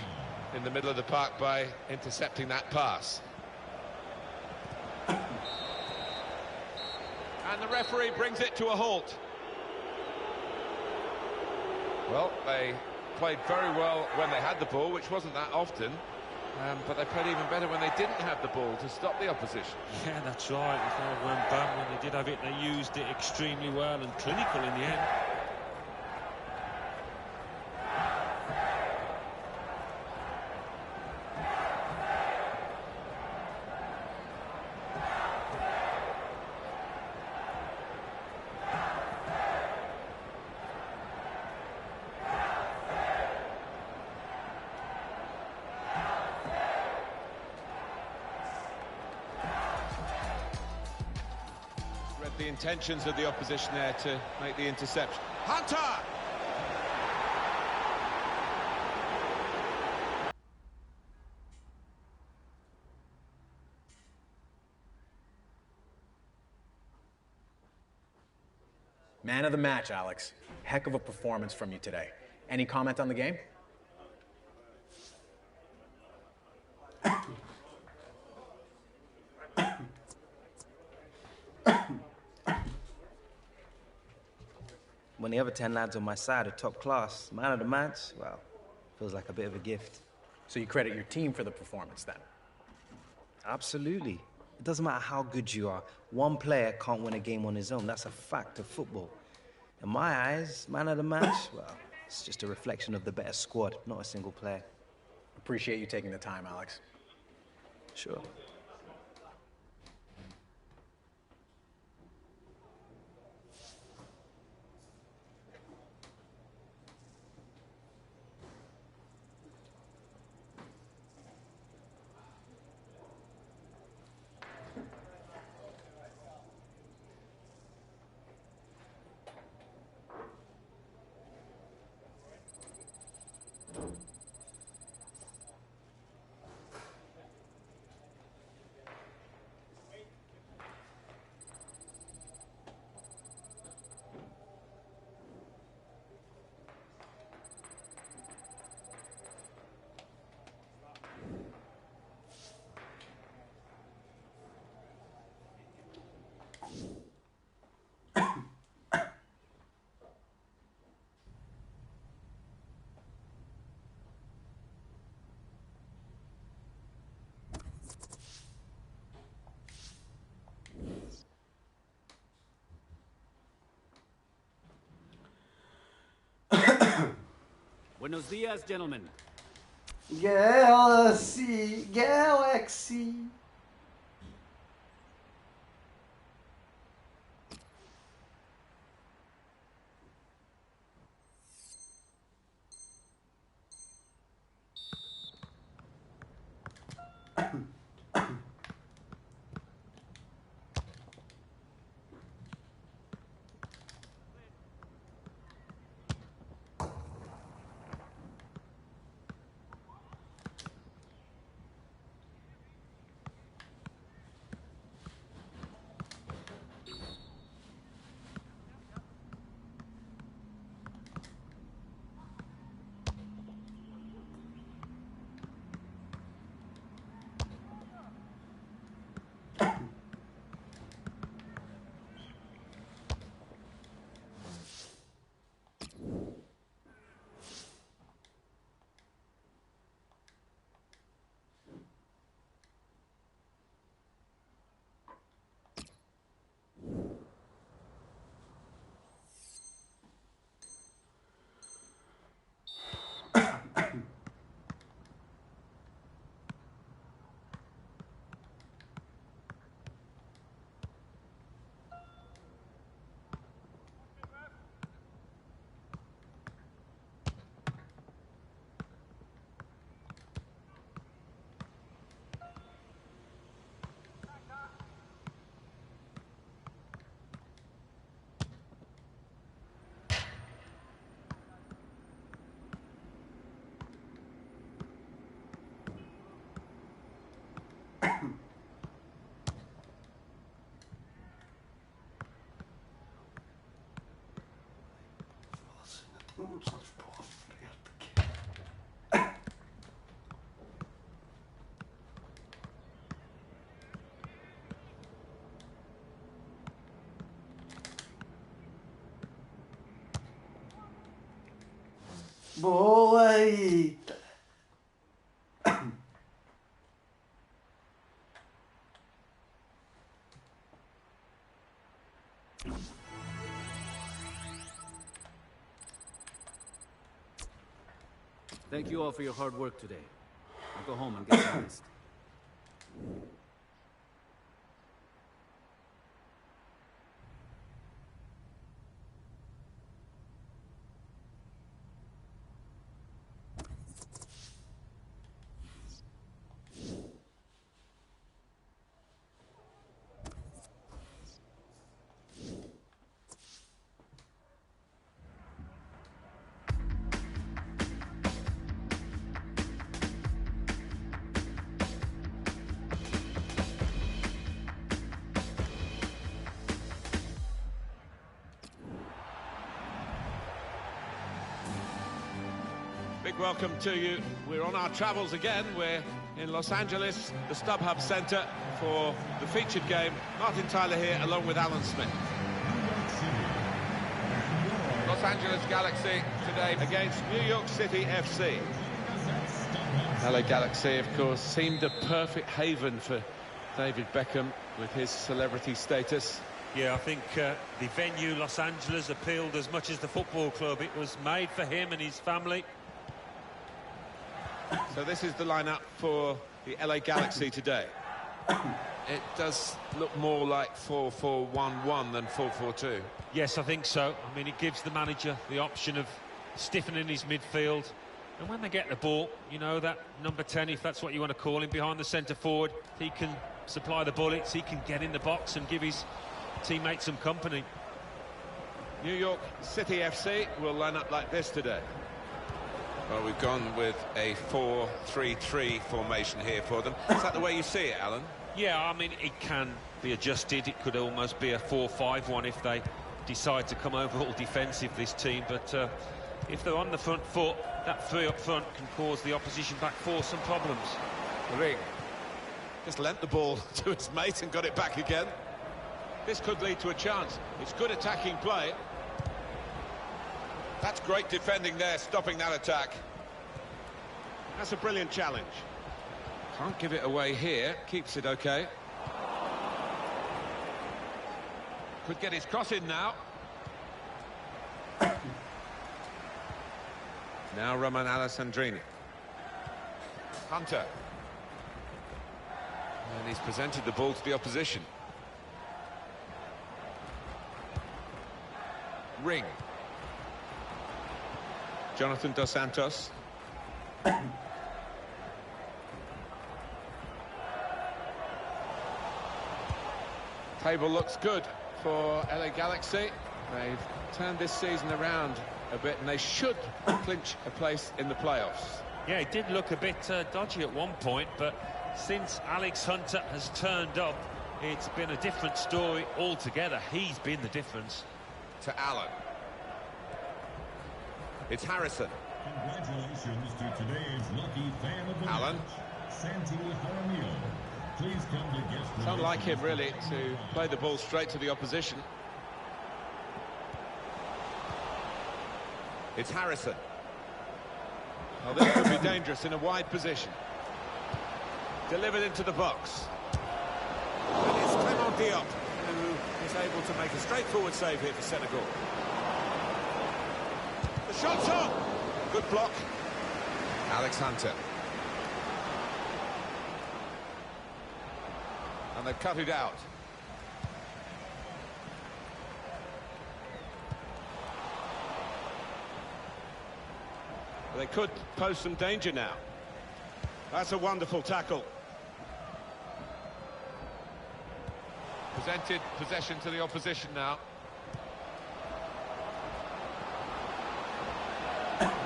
in the middle of the park by intercepting that pass. And the referee brings it to a halt. Well, they played very well when they had the ball, which wasn't that often, but they played even better when they didn't have the ball to stop the opposition. Yeah, that's right. It's not one bad when they did have it. They used it extremely well and clinical in the end. The intentions of the opposition there to make the interception. Hunter! Man of the match, Alex. Heck of a performance from you today. Any comment on the game? When the other 10 lads on my side are top class, man of the match, well, feels like a bit of a gift. So you credit your team for the performance, then? Absolutely. It doesn't matter how good you are. One player can't win a game on his own. That's a fact of football. In my eyes, man of the match, well, It's just a reflection of the better squad, not a single player. Appreciate you taking the time, Alex. Sure. Buenos dias, gentlemen. Galaxy. Boa, eita. Thank you all for your hard work today. I'll go home and get some rest. Big welcome to you. We're on our travels again. We're in Los Angeles, the StubHub Center, for the featured game. Martin Tyler here, along with Alan Smith. Los Angeles Galaxy today against New York City FC. LA Galaxy, of course, seemed a perfect haven for David Beckham with his celebrity status. Yeah, I think the venue, Los Angeles, appealed as much as the football club. It was made for him and his family. So this is the lineup for the LA Galaxy today. It does look more like 4-4-1-1 than 4-4-2. Yes, I think so. I mean, it gives the manager the option of stiffening his midfield. And when they get the ball, you know, that number 10, if that's what you want to call him, behind the centre forward, he can supply the bullets, he can get in the box and give his teammates some company. New York City FC will line up like this today. Well, we've gone with a 4-3-3 formation here for them. Is that the way you see it, Alan? Yeah, I mean, it can be adjusted. It could almost be a 4-5-1 if they decide to come overall defensive, this team. But if they're on the front foot, that three up front can cause the opposition back four some problems. Ring just lent the ball to his mate and got it back again. This could lead to a chance. It's good attacking play. That's great defending there, stopping that attack. That's a brilliant challenge. Can't give it away here, keeps it okay. Could get his cross in now. Now Roman Alessandrini. Hunter. And he's presented the ball to the opposition. Ring. Jonathan Dos Santos. Table looks good for LA Galaxy. They've turned this season around a bit and they should clinch a place in the playoffs. Yeah, it did look a bit dodgy at one point, but since Alex Hunter has turned up, it's been a different story altogether. He's been the difference. To Allen. It's Harrison. Congratulations to today's lucky fan of the Allen. match, Santi Jaramillo. Please come to guest. It's unlike him, really, to play the ball straight to the opposition. It's Harrison. Well, this could be dangerous in a wide position. Delivered into the box. And it's Clement Diop who is able to make a straightforward save here for Senegal. The shot's on! Good block. Alex Hunter. And they've cut it out. They could pose some danger now. That's a wonderful tackle. Presented possession to the opposition now.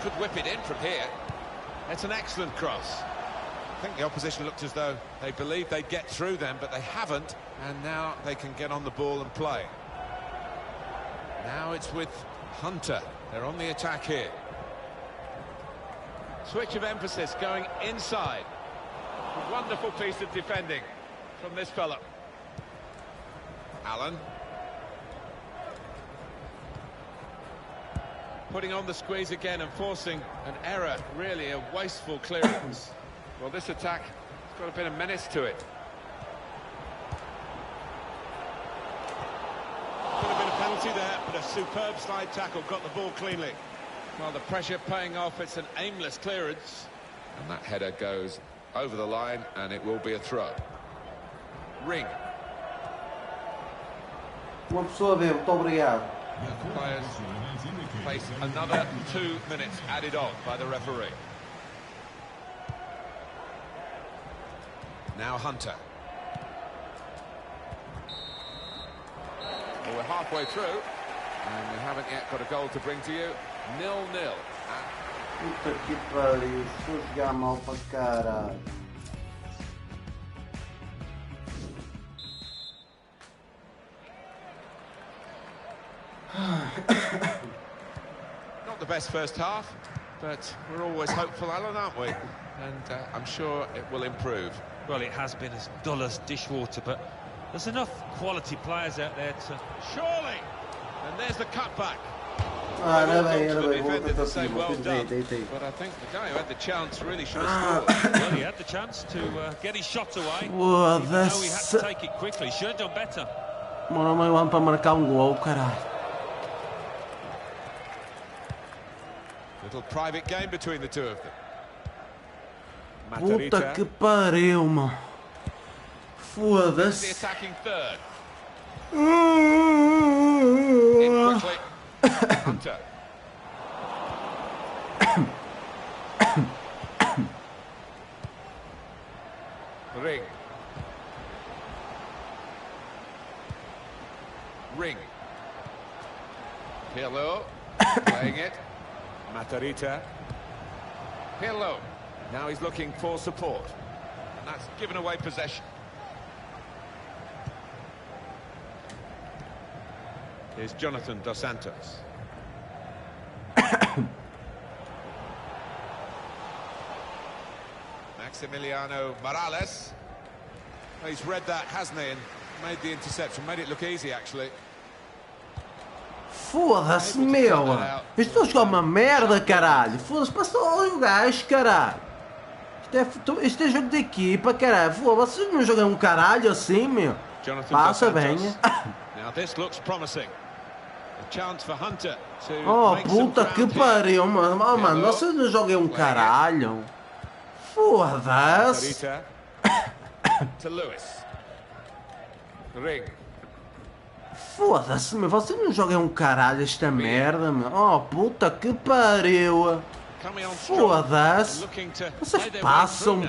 Could whip it in from here. It's an excellent cross. I think the opposition looked as though they believed they'd get through them, but they haven't, and now they can get on the ball and play. Now it's with Hunter. They're on the attack here. Switch of emphasis going inside. A wonderful piece of defending from this fella. Allen. Putting on the squeeze again and forcing an error, really a wasteful clearance. Well, this attack has got a bit of menace to it. Could have been a penalty there, but a superb slide tackle, got the ball cleanly. Well, the pressure paying off, it's an aimless clearance. And that header goes over the line, and it will be a throw. Ring. Uma pessoa vê, muito obrigado. Players face another 2 minutes added on by the referee. Now Hunter. Well, we're halfway through, and we haven't yet got a goal to bring to you. 0-0. Puta que pariu, estou a jogar mal para caralho. Not the best first half, but we're always hopeful, Alan, aren't we? And I'm sure it will improve. Well, it has been as dull as dishwater, but there's enough quality players out there to... Surely! And there's the cutback. Era bem, Defended to say well done. deitei. But I think the guy who had the chance really should have scored. Well, he had the chance to get his shot away. Even though he had to take it quickly, should have done better. Demorou meio ano para marcar um gol, caralho. Little private game between the two of them. Puta que pariu, mano. Foda-se. The attacking third. In quickly. Hunter. Ring. Ring. Pirlo. Playing it. Matarita. Pirlo. Now he's looking for support. And that's given away possession. Here's Jonathan Dos Santos. Maximiliano Morales. Well, he's read that, hasn't he? And made the interception. Made it look easy, actually. Foda-se, meu. Estou a jogar uma merda, caralho. Foda-se, passou os gajos, caralho. Isto é jogo de equipa, caralho. Foda-se, vocês não jogam um caralho assim, meu. Passa bem. Now this looks promising. A chance for Hunter to oh, puta que pariu, mano. Oh, mano, vocês não jogam um caralho. Foda-se. To Lewis. Ring. Foda-se, meu. Vocês não jogam um caralho esta merda, meu. Oh, puta que pariu. Foda-se. Vocês passam.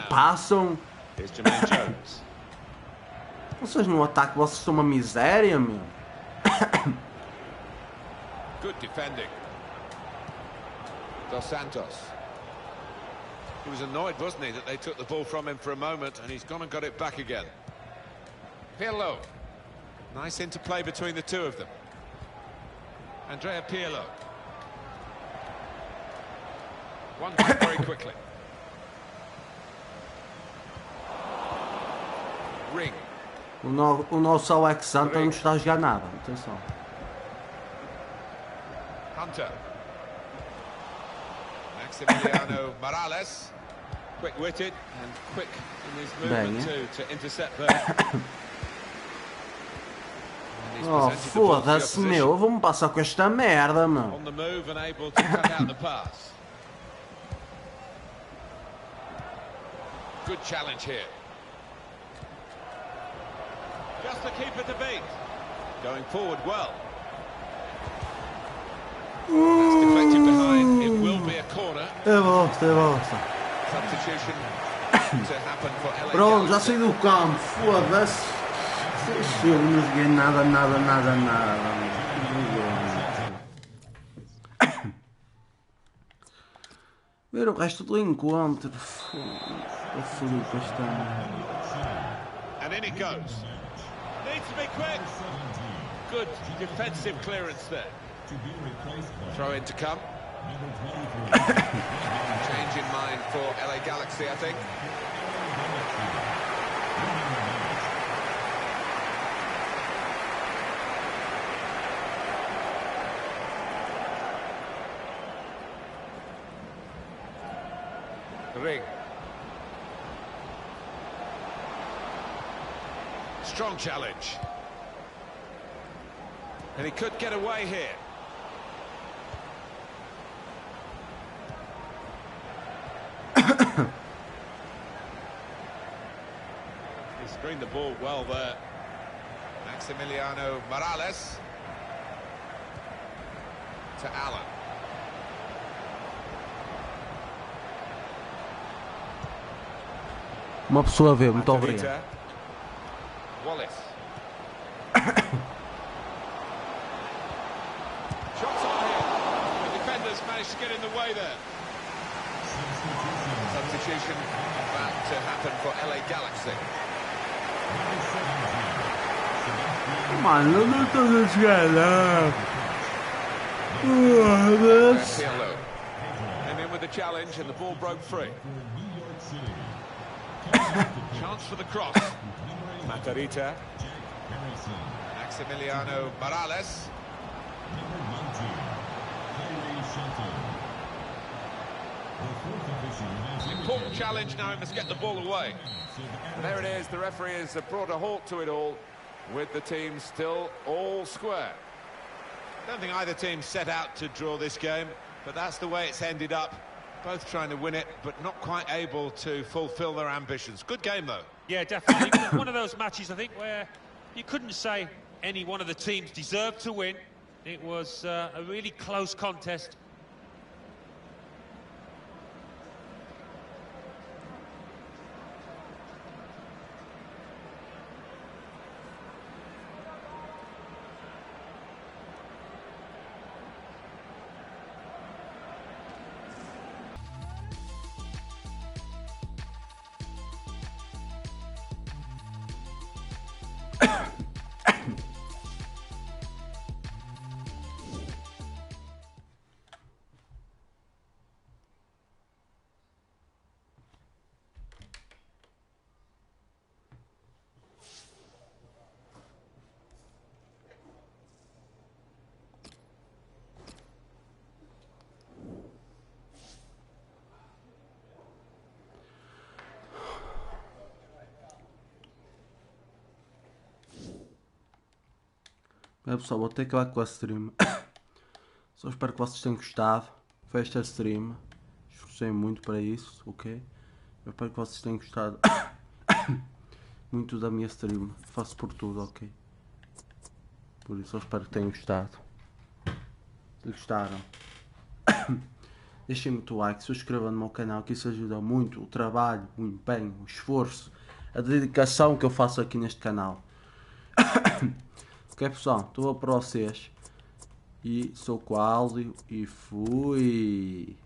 Vocês no ataque, vocês são uma miséria, meu. Good defending. Dos Santos. He was annoyed, wasn't he, that they took the ball from him for a moment, and he's gone and got it back again. Pirlo. Nice interplay between the two of them. Andrea Pirlo. One back very quickly. Ring. O nosso Alex Hunter não está a jogar nada, atenção. Hunter. Maximiliano Morales. Quick-witted and quick in his movement too, to intercept there. Oh, foda-se, meu. Eu vou-me passar com esta merda, meu. On the move and able to cut out the pass. Good challenge here. Just the keeper to beat. Going forward well. That's deflected behind. It will be a corner. É bosta. Substitution to happen for LA. Pronto, já saí do campo. Foda-se. Eu não joguei nada. Ver o resto do encontro. Foda-se com esta merda. And in it goes. Needs to be quick. Good defensive clearance there. Throw in to come. Change in mind for LA Galaxy, I think. Ring. Strong challenge. And he could get away here. He screened the ball well there. Maximiliano Morales to Allen. Uma pessoa a ver, muito obrigado. Wallace. Shots on here. The defenders managed to get in the way there. Substitution back to happen for LA Galaxy. Mano, não estou a jogar não. Came in with the challenge and the ball broke free. Chance for the cross. Matarita. Maximiliano Morales. Important challenge now, he must get the ball away. And there it is, the referee has brought a halt to it all. with the team still all square. Don't think either team set out to draw this game, but that's the way it's ended up. Both trying to win it, but not quite able to fulfill their ambitions. Good game, though. Yeah, definitely. One of those matches, I think, where you couldn't say any one of the teams deserved to win. It was a really close contest. É, pessoal, vou ter que acabar com a stream. Só espero que vocês tenham gostado. Foi esta stream. Esforcei muito para isso, ok? Eu espero que vocês tenham gostado muito da minha stream. Faço por tudo, ok? Por isso eu espero que tenham gostado. Se gostaram, deixem muito like, subscrevam no meu canal, que isso ajuda muito o trabalho, o empenho, o esforço, a dedicação que eu faço aqui neste canal. Ok, pessoal, estou para vocês e sou com o áudio e fui.